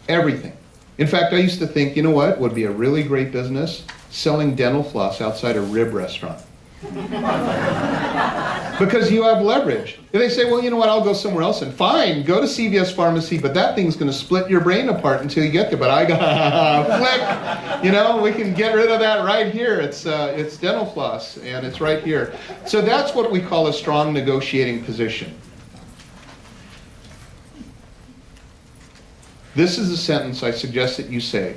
Everything. In fact, I used to think, you know what would be a really great business? Selling dental floss outside a rib restaurant. Because you have leverage. If they say, well, you know what, I'll go somewhere else, and fine, go to CVS Pharmacy, but that thing's going to split your brain apart until you get there. But I got flick. You know, we can get rid of that right here. It's dental floss, and it's right here. So that's what we call a strong negotiating position. This is a sentence I suggest that you say.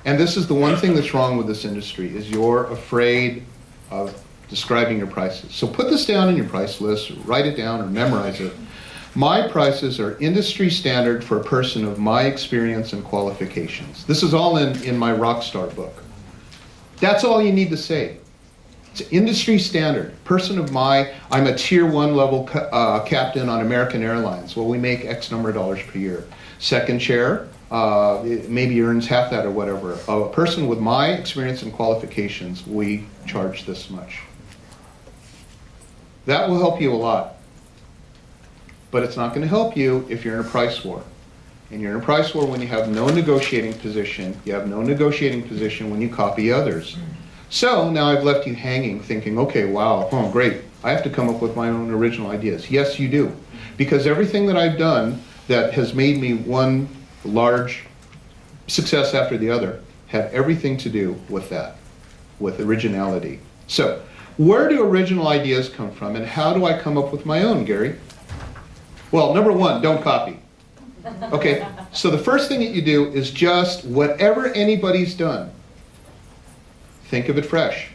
And this is the one thing that's wrong with this industry, is you're afraid of describing your prices. So put this down in your price list, or write it down, or memorize it. My prices are industry standard for a person of my experience and qualifications. This is all in my Rockstar book. That's all you need to say. It's industry standard. Person of my, I'm a tier 1 level captain on American Airlines. Well, we make X number of dollars per year. Second chair, maybe earns half that or whatever. A person with my experience and qualifications, we charge this much. That will help you a lot. But it's not going to help you if you're in a price war. And you're in a price war when you have no negotiating position. You have no negotiating position when you copy others. So now I've left you hanging thinking, okay, wow, oh, great. I have to come up with my own original ideas. Yes, you do. Because everything that I've done that has made me one large success after the other have everything to do with that, with originality. So, where do original ideas come from, and how do I come up with my own, Gary? Well, number 1, don't copy. Okay, so the first thing that you do is just whatever anybody's done, think of it fresh.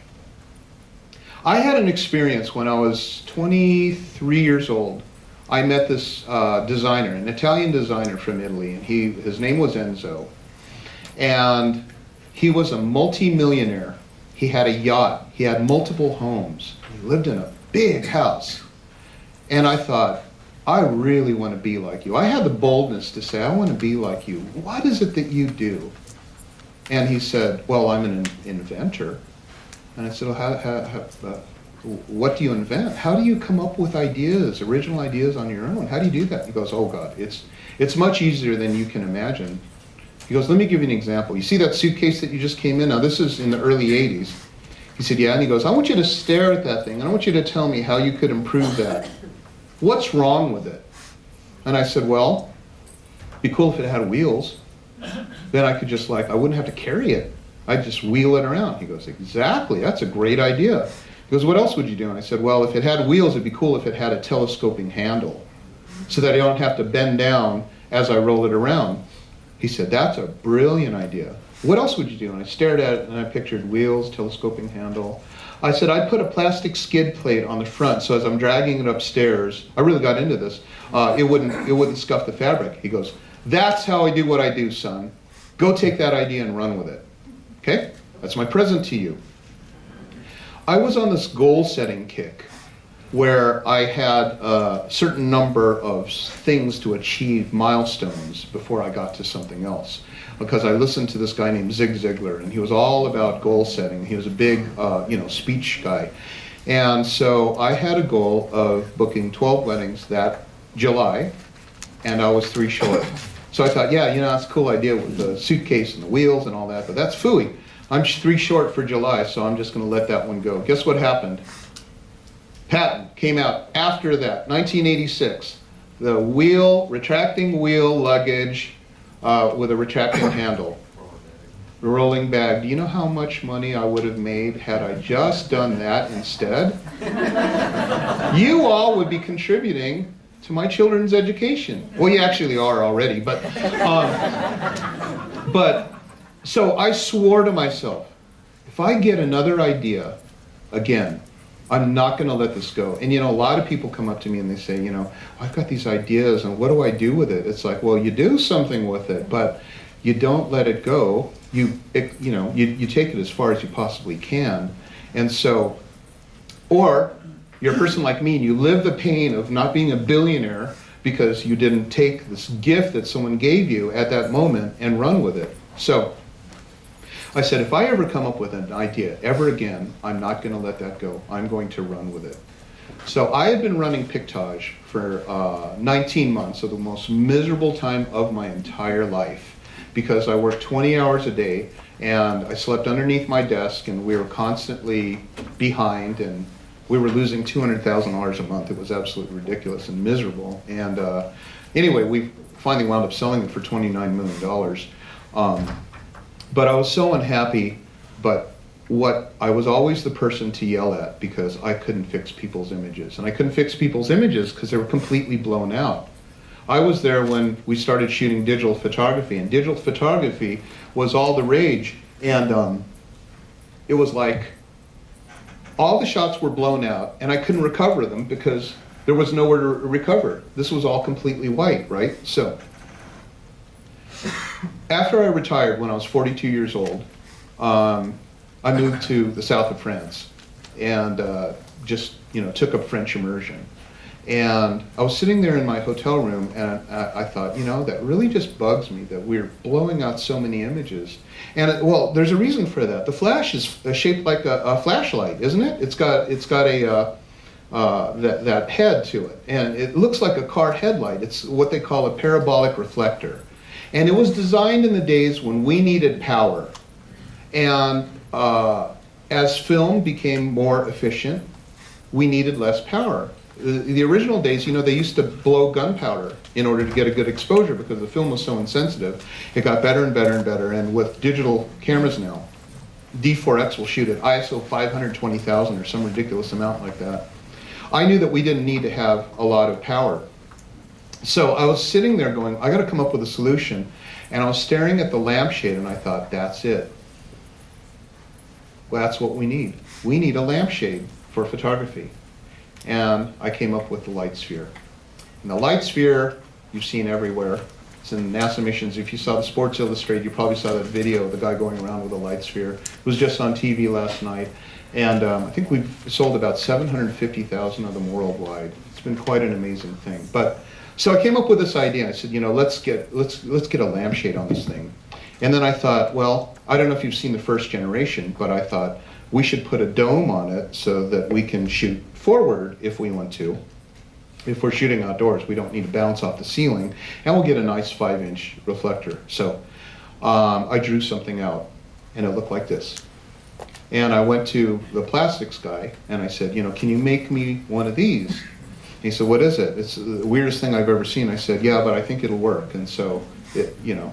I had an experience when I was 23 years old. I met this designer, an Italian designer from Italy, and his name was Enzo. And he was a multi-millionaire. He had a yacht. He had multiple homes. He lived in a big house. And I thought, I really want to be like you. I had the boldness to say, I want to be like you. What is it that you do? And he said, well, I'm an inventor. And I said, well, what do you invent? How do you come up with ideas, original ideas on your own? How do you do that? He goes, oh God, it's much easier than you can imagine. He goes, let me give you an example. You see that suitcase that you just came in? Now this is in the early 80s. He said, yeah, and he goes, I want you to stare at that thing, and I want you to tell me how you could improve that. What's wrong with it? And I said, well, it'd be cool if it had wheels. Then I could just I wouldn't have to carry it. I'd just wheel it around. He goes, exactly, that's a great idea. He goes, what else would you do? And I said, well, if it had wheels, it'd be cool if it had a telescoping handle so that I don't have to bend down as I roll it around. He said, that's a brilliant idea. What else would you do? And I stared at it and I pictured wheels, telescoping handle. I said, I'd put a plastic skid plate on the front so as I'm dragging it upstairs, I really got into this, it wouldn't scuff the fabric. He goes, that's how I do what I do, son. Go take that idea and run with it. Okay? That's my present to you. I was on this goal-setting kick where I had a certain number of things to achieve, milestones, before I got to something else. Because I listened to this guy named Zig Ziglar, and he was all about goal setting. He was a big, speech guy. And so I had a goal of booking 12 weddings that July, and I was 3 short. So I thought, yeah, that's a cool idea with the suitcase and the wheels and all that, but that's phooey. I'm 3 short for July, so I'm just going to let that one go. Guess what happened? Patent came out after that, 1986. The retracting wheel luggage with a retracting handle. The rolling bag. Do you know how much money I would have made had I just done that instead? You all would be contributing to my children's education. Well, you actually are already, but so I swore to myself, if I get another idea again, I'm not going to let this go. And a lot of people come up to me and they say, I've got these ideas and what do I do with it? It's like, well, you do something with it, but you don't let it go. You take it as far as you possibly can. And so, or you're a person like me and you live the pain of not being a billionaire because you didn't take this gift that someone gave you at that moment and run with it. So I said, if I ever come up with an idea ever again, I'm not going to let that go. I'm going to run with it. So I had been running Pictage for 19 months, so the most miserable time of my entire life, because I worked 20 hours a day and I slept underneath my desk and we were constantly behind and we were losing $200,000 a month. It was absolutely ridiculous and miserable. And anyway, we finally wound up selling it for $29 million. But I was so unhappy, but I was always the person to yell at because I couldn't fix people's images. And I couldn't fix people's images because they were completely blown out. I was there when we started shooting digital photography, and digital photography was all the rage. And it was like all the shots were blown out, and I couldn't recover them because there was nowhere to recover. This was all completely white, right? So after I retired when I was 42 years old, I moved to the south of France and took up French immersion. And I was sitting there in my hotel room and I thought, that really just bugs me that we're blowing out so many images. And there's a reason for that. The flash is shaped like a flashlight, isn't it? It's got that head to it, and it looks like a car headlight. It's what they call a parabolic reflector. And it was designed in the days when we needed power. And as film became more efficient, we needed less power. The original days, they used to blow gunpowder in order to get a good exposure because the film was so insensitive. It got better and better and better. And with digital cameras now, D4X will shoot at ISO 520,000 or some ridiculous amount like that. I knew that we didn't need to have a lot of power. So I was sitting there going, I got to come up with a solution. And I was staring at the lampshade and I thought, that's it. Well, that's what we need. We need a lampshade for photography. And I came up with the light sphere. And the light sphere, you've seen everywhere. It's in NASA missions. If you saw the Sports Illustrated, you probably saw that video of the guy going around with a light sphere. It was just on TV last night. And I think we've sold about 750,000 of them worldwide. It's been quite an amazing thing. So I came up with this idea. I said, let's get a lampshade on this thing. And then I thought, well, I don't know if you've seen the first generation, but I thought we should put a dome on it so that we can shoot forward if we want to. If we're shooting outdoors, we don't need to bounce off the ceiling, and we'll get a nice 5-inch reflector. So I drew something out, and it looked like this. And I went to the plastics guy, and I said, can you make me one of these? And He said, what is it? It's the weirdest thing I've ever seen. I said, yeah, but I think it'll work. And so,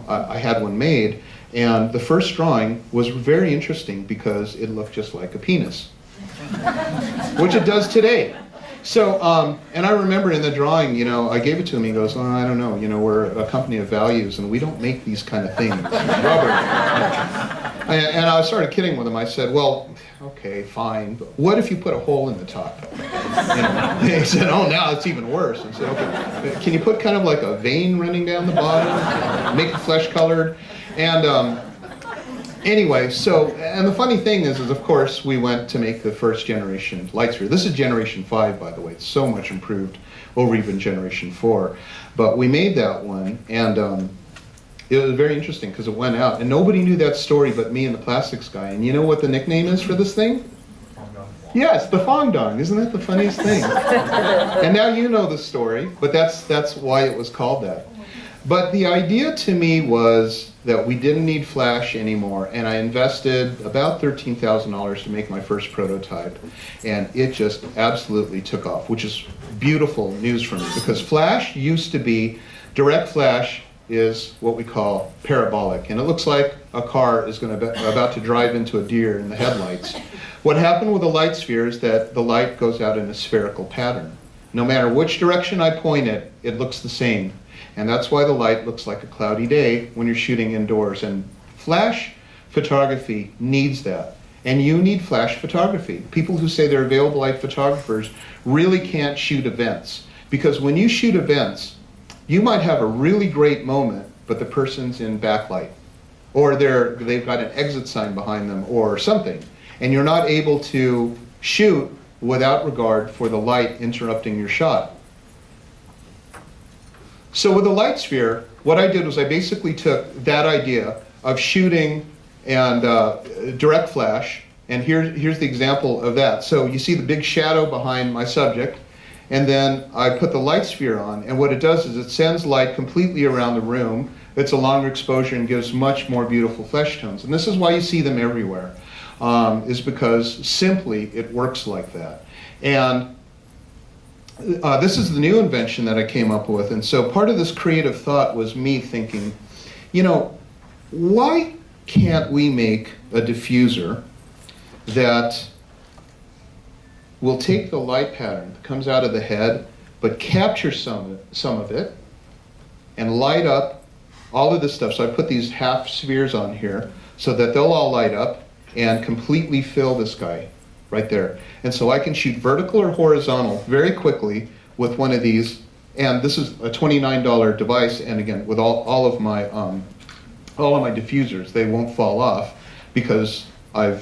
I had one made. And the first drawing was very interesting because it looked just like a penis, which it does today. So, and I remember in the drawing, I gave it to him. He goes, oh, I don't know. We're a company of values, and we don't make these kind of things. Rubber. And I started kidding with him. I said, well, okay, fine, but what if you put a hole in the top? He said, oh, now it's even worse. I said, okay, can you put kind of like a vein running down the bottom, make it flesh-colored? And anyway, and the funny thing is of course, we went to make the first generation light sphere. This is generation 5, by the way. It's so much improved over even generation 4. But we made that one, and it was very interesting because it went out, and nobody knew that story but me and the plastics guy. And you know what the nickname is for this thing? Yes, the Fong Dong. Isn't that the funniest thing? And now you know the story, but that's why it was called that. But the idea to me was that we didn't need flash anymore, and I invested about $13,000 to make my first prototype, and it just absolutely took off, which is beautiful news for me, because flash used to be, direct flash is what we call parabolic, and it looks like a car is about to drive into a deer in the headlights. What happened with the light sphere is that the light goes out in a spherical pattern. No matter which direction I point it, it looks the same. And that's why the light looks like a cloudy day when you're shooting indoors. And flash photography needs that. And you need flash photography. People who say they're available light photographers really can't shoot events. Because when you shoot events, you might have a really great moment, but the person's in backlight. Or they've got an exit sign behind them or something. And you're not able to shoot without regard for the light interrupting your shot. So with the light sphere, what I did was I basically took that idea of shooting and direct flash, and here's the example of that. So you see the big shadow behind my subject, and then I put the light sphere on, and what it does is it sends light completely around the room. It's a longer exposure and gives much more beautiful flesh tones. And this is why you see them everywhere, is because simply it works like that. And this is the new invention that I came up with, and so part of this creative thought was me thinking, why can't we make a diffuser that will take the light pattern that comes out of the head, but capture some of it, and light up all of this stuff. So I put these half spheres on here so that they'll all light up and completely fill this guy right there. And so I can shoot vertical or horizontal very quickly with one of these. And this is a $29 device. And again, with all of my diffusers, they won't fall off because I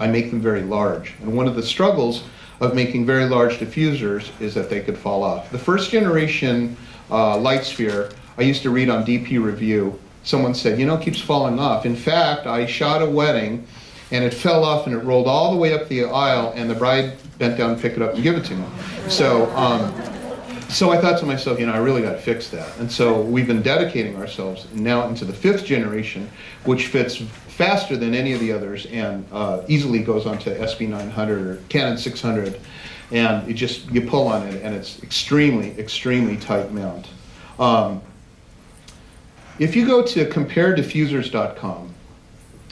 make them very large. And one of the struggles of making very large diffusers is that they could fall off. The first generation light sphere, I used to read on DP Review, someone said, it keeps falling off. In fact, I shot a wedding and it fell off and it rolled all the way up the aisle, and the bride bent down, picked it up, and give it to me. So I thought to myself, I really got to fix that. And so we've been dedicating ourselves now into the 5th generation, which fits faster than any of the others and easily goes onto SB900 or Canon 600. And you pull on it, and it's extremely, extremely tight mount. If you go to comparedifusers.com,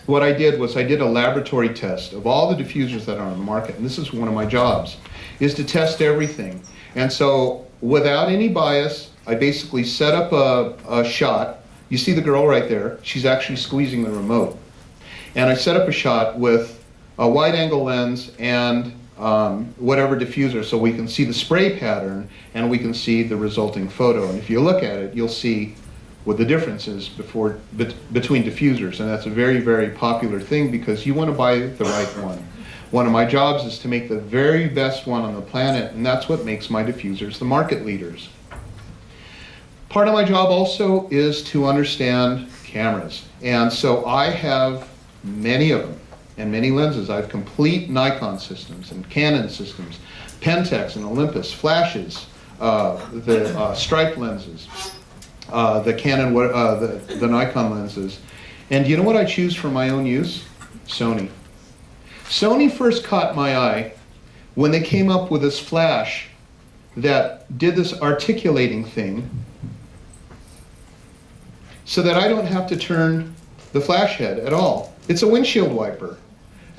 what I did was I did a laboratory test of all the diffusers that are on the market, and this is one of my jobs, is to test everything. And so without any bias, I basically set up a shot. You see the girl right there, she's actually squeezing the remote. And I set up a shot with a wide angle lens and whatever diffuser, so we can see the spray pattern and we can see the resulting photo. And if you look at it, you'll see what the difference is between diffusers, and that's a very, very popular thing because you want to buy the right one. One of my jobs is to make the very best one on the planet, and that's what makes my diffusers the market leaders. Part of my job also is to understand cameras, and so I have many of them and many lenses. I have complete Nikon systems and Canon systems, Pentax and Olympus, flashes, the stripe lenses, the Canon, the Nikon lenses. And do you know what I choose for my own use? Sony. Sony first caught my eye when they came up with this flash that did this articulating thing so that I don't have to turn the flash head at all. It's a windshield wiper.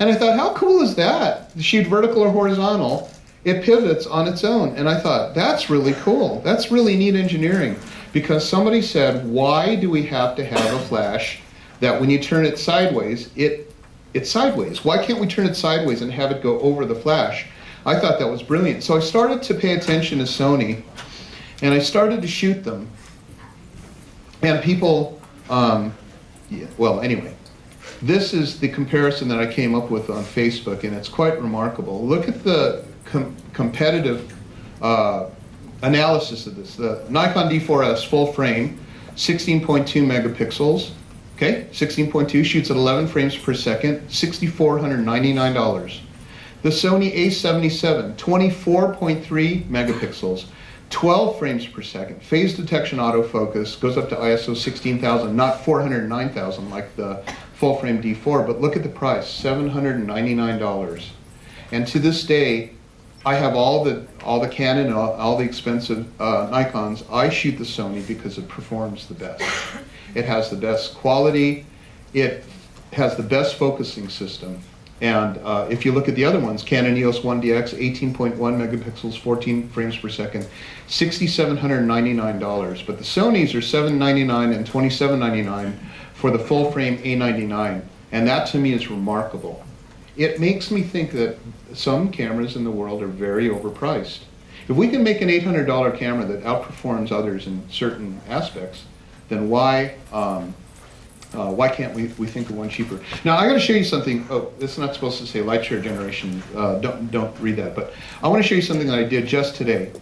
And I thought, how cool is that? Shoot vertical or horizontal, it pivots on its own. And I thought, that's really cool. That's really neat engineering. Because somebody said, why do we have to have a flash that when you turn it sideways, it's sideways? Why can't we turn it sideways and have it go over the flash? I thought that was brilliant. So I started to pay attention to Sony, and I started to shoot them. And people, well, anyway, this is the comparison that I came up with on Facebook, and it's quite remarkable. Look at the competitive analysis of this. The Nikon D4S full frame, 16.2 megapixels. Okay, 16.2 shoots at 11 frames per second, $6,499. The Sony A77, 24.3 megapixels, 12 frames per second. Phase detection autofocus goes up to ISO 16,000, not 409,000 like the full frame D4, but look at the price, $799. And to this day, I have all the Canon and all the expensive Nikons. I shoot the Sony because it performs the best. It has the best quality. It has the best focusing system. And if you look at the other ones, Canon EOS 1DX, 18.1 megapixels, 14 frames per second, $6,799. But the Sonys are $799 and $27.99 for the full frame A99. And that to me is remarkable. It makes me think that some cameras in the world are very overpriced. If we can make an $800 camera that outperforms others in certain aspects, then why can't we think of one cheaper? Now I got to show you something. Oh, it's not supposed to say light share generation. Don't read that. But I want to show you something that I did just today.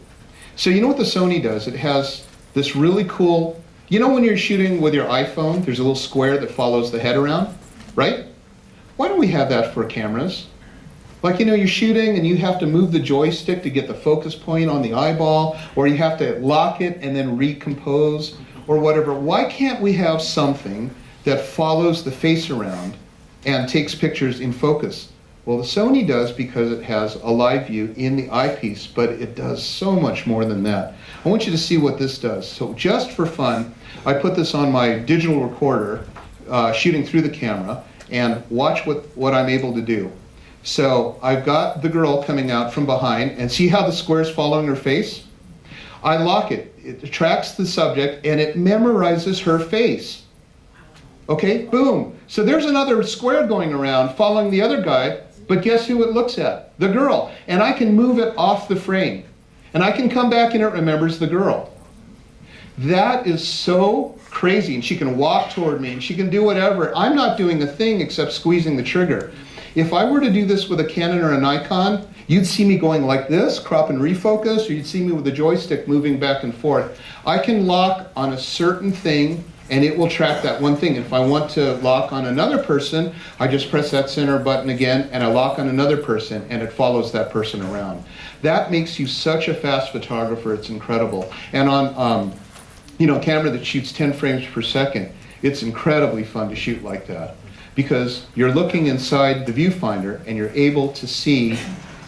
So you know what the Sony does? It has this really cool. You know when you're shooting with your iPhone, there's a little square that follows the head around, right? Why don't we have that for cameras? Like, you know, you're shooting and you have to move the joystick to get the focus point on the eyeball, or you have to lock it and then recompose, or whatever. Why can't we have something that follows the face around and takes pictures in focus? Well, the Sony does because it has a live view in the eyepiece, but it does so much more than that. I want you to see what this does. So just for fun, I put this on my digital recorder, shooting through the camera, and watch what I'm able to do. So I've got the girl coming out from behind, and see how the square's following her face? I lock it. It tracks the subject, and it memorizes her face. Okay, boom. So there's another square going around following the other guy, but guess who it looks at? The girl. And I can move it off the frame. And I can come back and it remembers the girl. That is so crazy. And she can walk toward me and she can do whatever. I'm not doing a thing except squeezing the trigger. If I were to do this with a Canon or a Nikon, you'd see me going like this, crop and refocus, or you'd see me with the joystick moving back and forth. I can lock on a certain thing and it will track that one thing. If I want to lock on another person, I just press that center button again and I lock on another person and it follows that person around. That makes you such a fast photographer, it's incredible. And on a camera that shoots 10 frames per second, it's incredibly fun to shoot like that because you're looking inside the viewfinder and you're able to see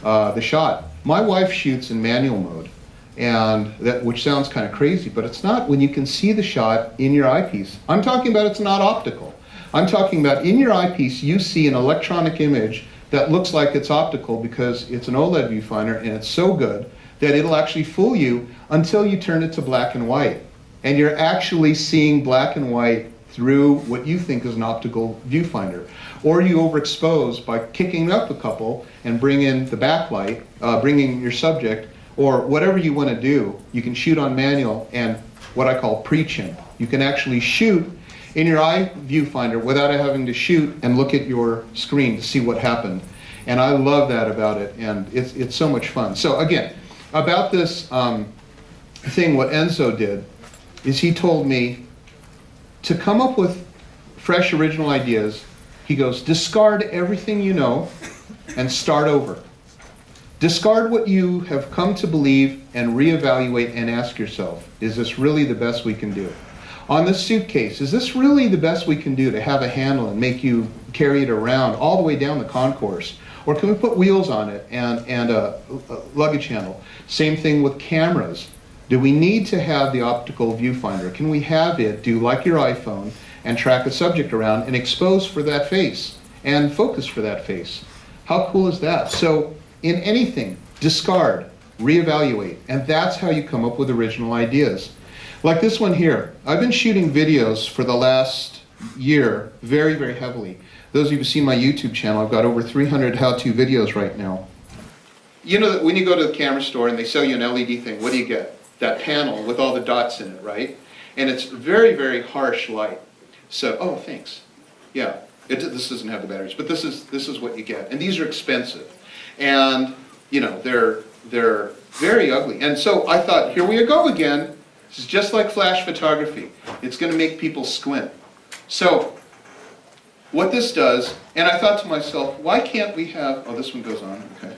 the shot. My wife shoots in manual mode, and which sounds kind of crazy, but it's not when you can see the shot in your eyepiece. I'm talking about it's not optical. I'm talking about in your eyepiece you see an electronic image that looks like it's optical because it's an OLED viewfinder and it's so good that it'll actually fool you until you turn it to black and white. And you're actually seeing black and white through what you think is an optical viewfinder. Or you overexpose by kicking up a couple and bring in the backlight, bringing your subject, or whatever you want to do. You can shoot on manual and what I call pre-chimp. You can actually shoot in your eye viewfinder without having to shoot and look at your screen to see what happened. And I love that about it, and it's so much fun. So again, about this thing, what Enzo did is he told me to come up with fresh original ideas. He goes, discard everything you know and start over. Discard what you have come to believe and reevaluate and ask yourself, is this really the best we can do? On this suitcase, is this really the best we can do to have a handle and make you carry it around all the way down the concourse? Or can we put wheels on it and a luggage handle? Same thing with cameras. Do we need to have the optical viewfinder? Can we have it do like your iPhone and track a subject around and expose for that face and focus for that face? How cool is that? So in anything, discard, reevaluate, and that's how you come up with original ideas. Like this one here. I've been shooting videos for the last year very, very heavily. Those of you who've seen my YouTube channel, I've got over 300 how-to videos right now. You know that when you go to the camera store and they sell you an LED thing, what do you get? That panel with all the dots in it, right? And it's very, very harsh light. So, oh, thanks. Yeah, this doesn't have the batteries, but this is what you get. And these are expensive. And, you know, they're very ugly. And so I thought, here we go again. This is just like flash photography. It's going to make people squint. So what this does, and I thought to myself, why can't we have, oh, this one goes on, okay.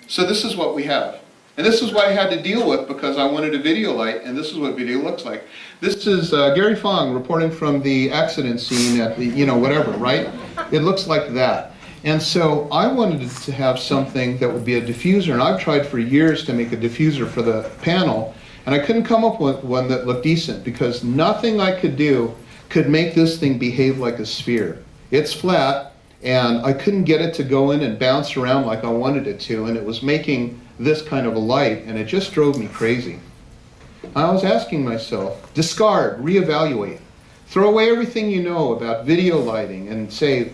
So this is what we have. And this is what I had to deal with because I wanted a video light, and this is what video looks like. This is Gary Fong reporting from the accident scene at the, you know, whatever, right? It looks like that. And so I wanted to have something that would be a diffuser, and I've tried for years to make a diffuser for the panel, and I couldn't come up with one that looked decent because nothing I could do could make this thing behave like a sphere. It's flat, and I couldn't get it to go in and bounce around like I wanted it to, and it was making this kind of a light, and it just drove me crazy. I was asking myself, discard, reevaluate, throw away everything you know about video lighting and say,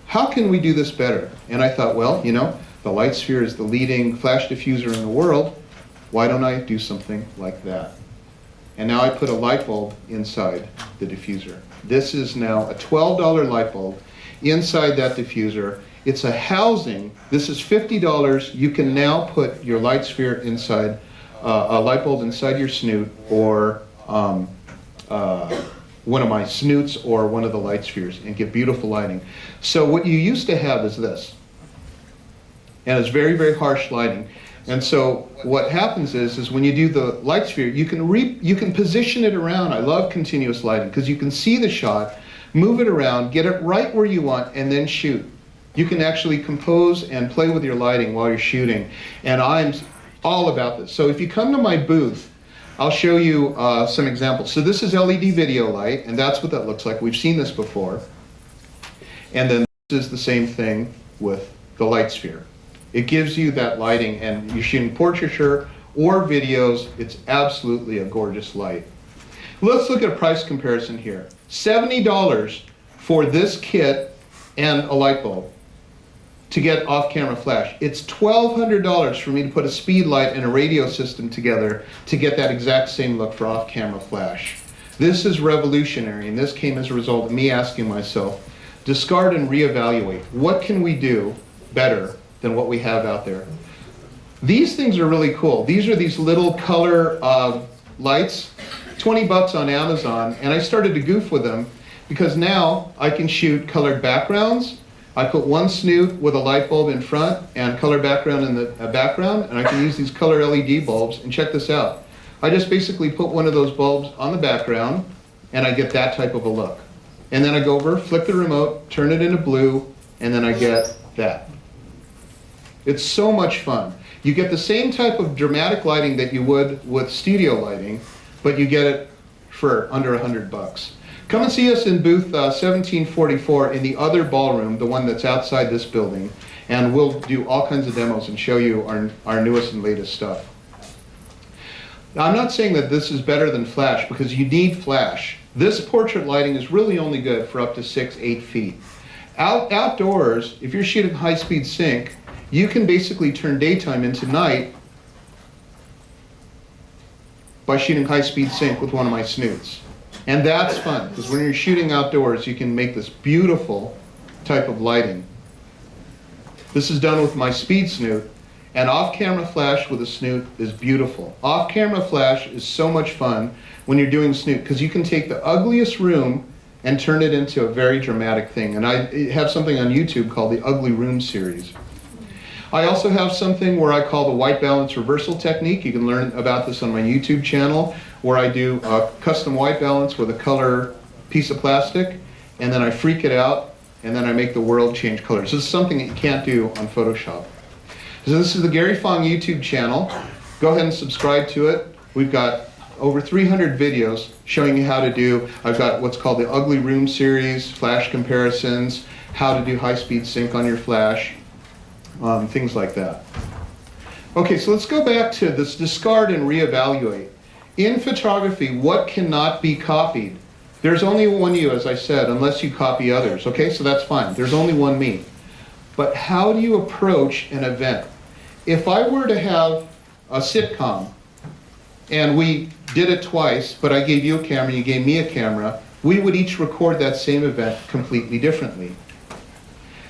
how can we do this better? And I thought, well, you know, the light sphere is the leading flash diffuser in the world. Why don't I do something like that? And now I put a light bulb inside the diffuser. This is now a $12 light bulb inside that diffuser. It's a housing. This is $50. You can now put your light sphere inside, a light bulb inside your snoot, or one of my snoots, or one of the light spheres, and get beautiful lighting. So what you used to have is this. And it's very, very harsh lighting. And so what happens is when you do the light sphere, you can position it around. I love continuous lighting because you can see the shot, move it around, get it right where you want, and then shoot. You can actually compose and play with your lighting while you're shooting. And I'm all about this. So if you come to my booth, I'll show you some examples. So this is LED video light, and that's what that looks like. We've seen this before. And then this is the same thing with the light sphere. It gives you that lighting, and you're shooting portraiture or videos. It's absolutely a gorgeous light. Let's look at a price comparison here. $70 for this kit and a light bulb to get off-camera flash. It's $1,200 for me to put a speed light and a radio system together to get that exact same look for off-camera flash. This is revolutionary, and this came as a result of me asking myself, discard and reevaluate. What can we do better than what we have out there? These things are really cool. These are these little color lights, 20 bucks on Amazon, and I started to goof with them because now I can shoot colored backgrounds. I put one snoot with a light bulb in front and color background in the background, and I can use these color LED bulbs, and check this out. I just basically put one of those bulbs on the background, and I get that type of a look. And then I go over, flick the remote, turn it into blue, and then I get that. It's so much fun. You get the same type of dramatic lighting that you would with studio lighting, but you get it for under 100 bucks. Come and see us in booth 1744 in the other ballroom, the one that's outside this building, and we'll do all kinds of demos and show you our newest and latest stuff. Now, I'm not saying that this is better than flash because you need flash. This portrait lighting is really only good for up to 6-8 feet. Outdoors, if you're shooting high-speed sync, you can basically turn daytime into night by shooting high-speed sync with one of my snoots. And that's fun, because when you're shooting outdoors, you can make this beautiful type of lighting. This is done with my speed snoot, and off-camera flash with a snoot is beautiful. Off-camera flash is so much fun when you're doing snoot, because you can take the ugliest room and turn it into a very dramatic thing. And I have something on YouTube called the Ugly Room series. I also have something where I call the white balance reversal technique. You can learn about this on my YouTube channel, where I do a custom white balance with a color piece of plastic, and then I freak it out and then I make the world change colors. This is something that you can't do on Photoshop. So this is the Gary Fong YouTube channel. Go ahead and subscribe to it. We've got over 300 videos showing you how to do, I've got what's called the Ugly Room series, flash comparisons, how to do high-speed sync on your flash, things like that. Okay, so let's go back to this discard and reevaluate. In photography, what cannot be copied? There's only one you, as I said, unless you copy others. Okay, so that's fine. There's only one me. But how do you approach an event? If I were to have a sitcom, and we did it twice, but I gave you a camera, you gave me a camera, we would each record that same event completely differently.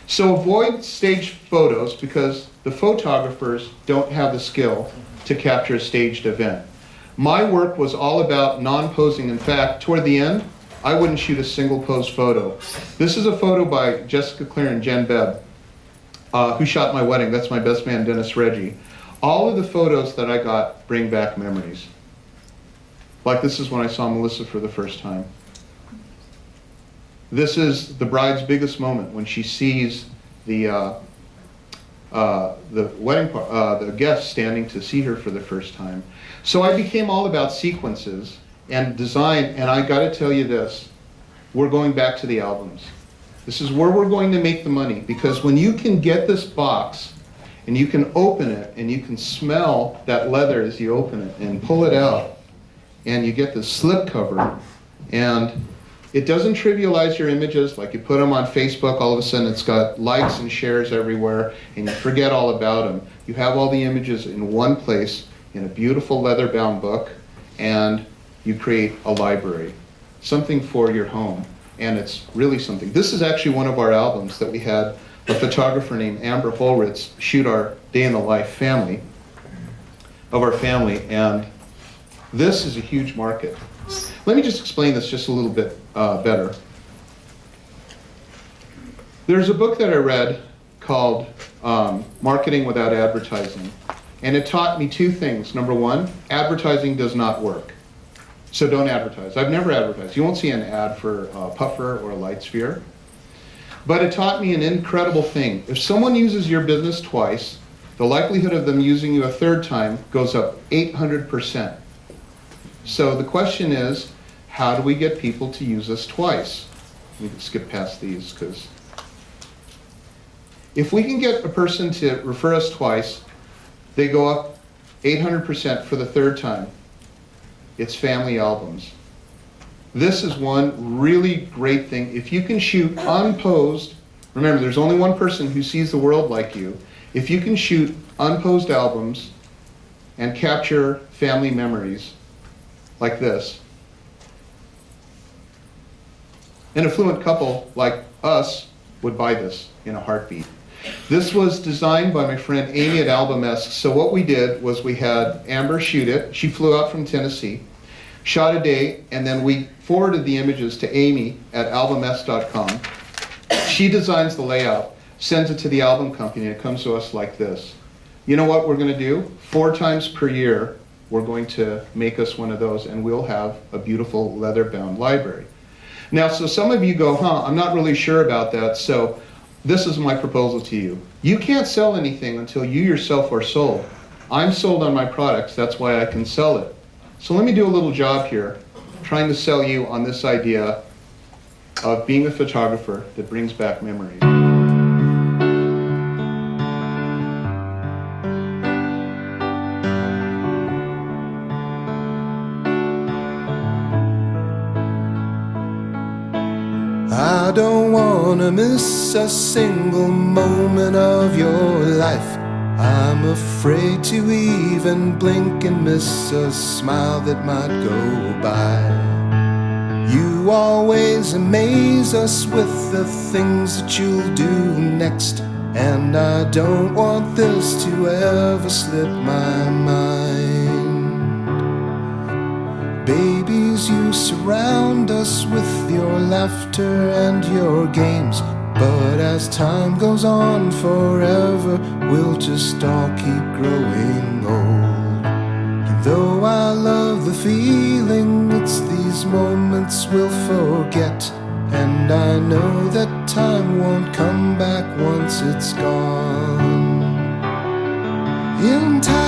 So avoid staged photos because the photographers don't have the skill to capture a staged event. My work was all about non-posing. In fact, toward the end, I wouldn't shoot a single pose photo. This is a photo by Jessica Clare and Jen Bebb, who shot my wedding. That's my best man, Dennis Reggie. All of the photos that I got bring back memories. Like this is when I saw Melissa for the first time. This is the bride's biggest moment when she sees the the guests standing to see her for the first time. So I became all about sequences and design, and I got to tell you this, we're going back to the albums. This is where we're going to make the money, because when you can get this box and you can open it and you can smell that leather as you open it and pull it out, and you get the slip cover, and it doesn't trivialize your images, like you put them on Facebook, all of a sudden it's got likes and shares everywhere, and you forget all about them. You have all the images in one place in a beautiful leather-bound book, and you create a library, something for your home, and it's really something. This is actually one of our albums that we had a photographer named Amber Holritz shoot our day in the life of our family, and this is a huge market. Let me just explain this just a little bit better. There's a book that I read called Marketing Without Advertising, and it taught me two things. Number one, advertising does not work, so don't advertise. I've never advertised. You won't see an ad for a puffer or a light sphere. But it taught me an incredible thing. If someone uses your business twice, the likelihood of them using you a third time goes up 800%. So the question is, how do we get people to use us twice? We can skip past these, because if we can get a person to refer us twice, they go up 800% for the third time. It's family albums. This is one really great thing. If you can shoot unposed, remember there's only one person who sees the world like you. If you can shoot unposed albums and capture family memories like this, an affluent couple like us would buy this in a heartbeat. This was designed by my friend Amy at Albumesque. So what we did was we had Amber shoot it. She flew out from Tennessee, shot a day, and then we forwarded the images to Amy at albumesque.com. She designs the layout, sends it to the album company, and it comes to us like this. You know what we're going to do? 4 times per year, we're going to make us one of those, and we'll have a beautiful leather-bound library. Now, so some of you go, I'm not really sure about that, so this is my proposal to you. You can't sell anything until you yourself are sold. I'm sold on my products, that's why I can sell it. So let me do a little job here, trying to sell you on this idea of being a photographer that brings back memories. I don't wanna miss a single moment of your life. I'm afraid to even blink and miss a smile that might go by. You always amaze us with the things that you'll do next, and I don't want this to ever slip my mind. Babies, you surround us with your laughter and your games, but as time goes on forever, we'll just all keep growing old. And though I love the feeling, it's these moments we'll forget, and I know that time won't come back once it's gone. In time,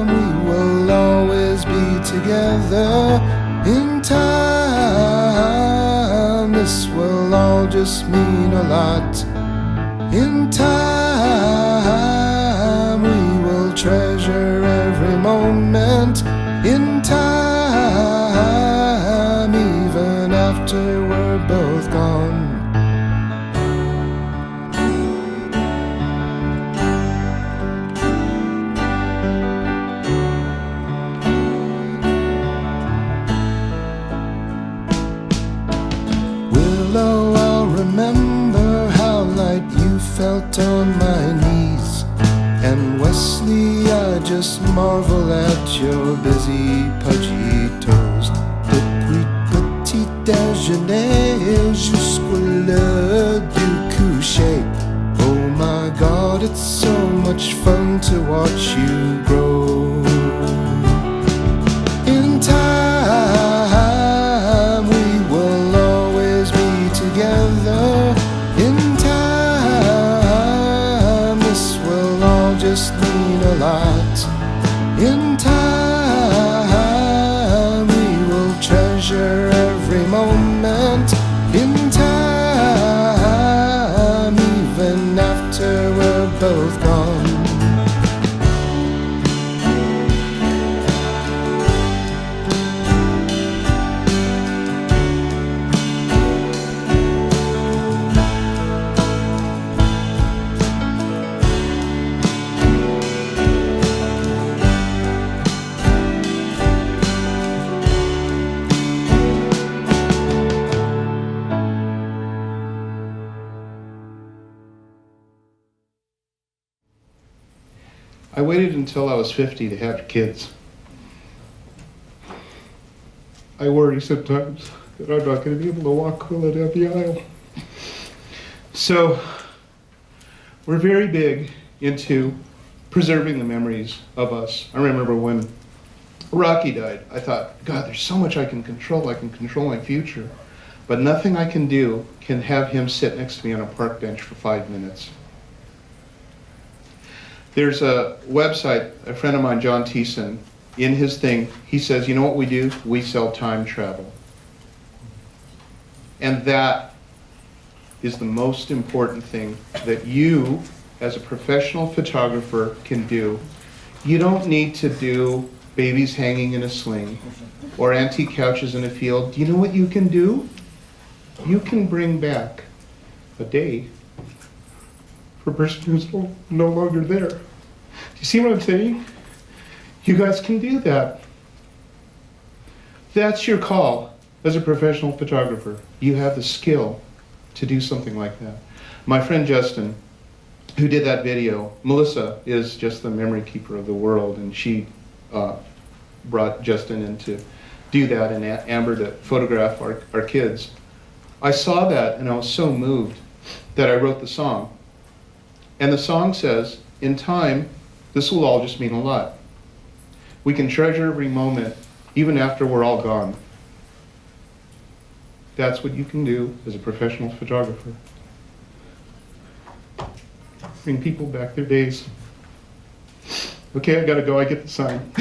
we will always be together. In time, this will all just mean a lot. In time, we will treasure every moment. In time, even after we're both gone. Willow, I'll remember how light you felt on my knees. And Wesley, I just marvel at your busy, pudgy toes. Depuis petit déjeuner jusqu'à l'heure du coucher. Oh my God, it's so much fun to watch you grow. In time, we will always be together. In time, this will all just mean a lot. In time, we will treasure every moment. In time, even after we're both gone. I waited until I was 50 to have kids. I worry sometimes that I'm not going to be able to walk Willa down the aisle. So, we're very big into preserving the memories of us. I remember when Rocky died, I thought, God, there's so much I can control. I can control my future. But nothing I can do can have him sit next to me on a park bench for 5 minutes. There's a website, a friend of mine, John Thiessen, in his thing, he says, you know what we do? We sell time travel. And that is the most important thing that you, as a professional photographer, can do. You don't need to do babies hanging in a sling or antique couches in a field. Do you know what you can do? You can bring back a day for a person who's no longer there. Do you see what I'm saying? You guys can do that. That's your call as a professional photographer. You have the skill to do something like that. My friend Justin, who did that video, Melissa is just the memory keeper of the world, and she brought Justin in to do that, and Amber to photograph our kids. I saw that and I was so moved that I wrote the song. And the song says, in time, this will all just mean a lot. We can treasure every moment, even after we're all gone. That's what you can do as a professional photographer. Bring people back their days. Okay, I gotta go, I get the sign.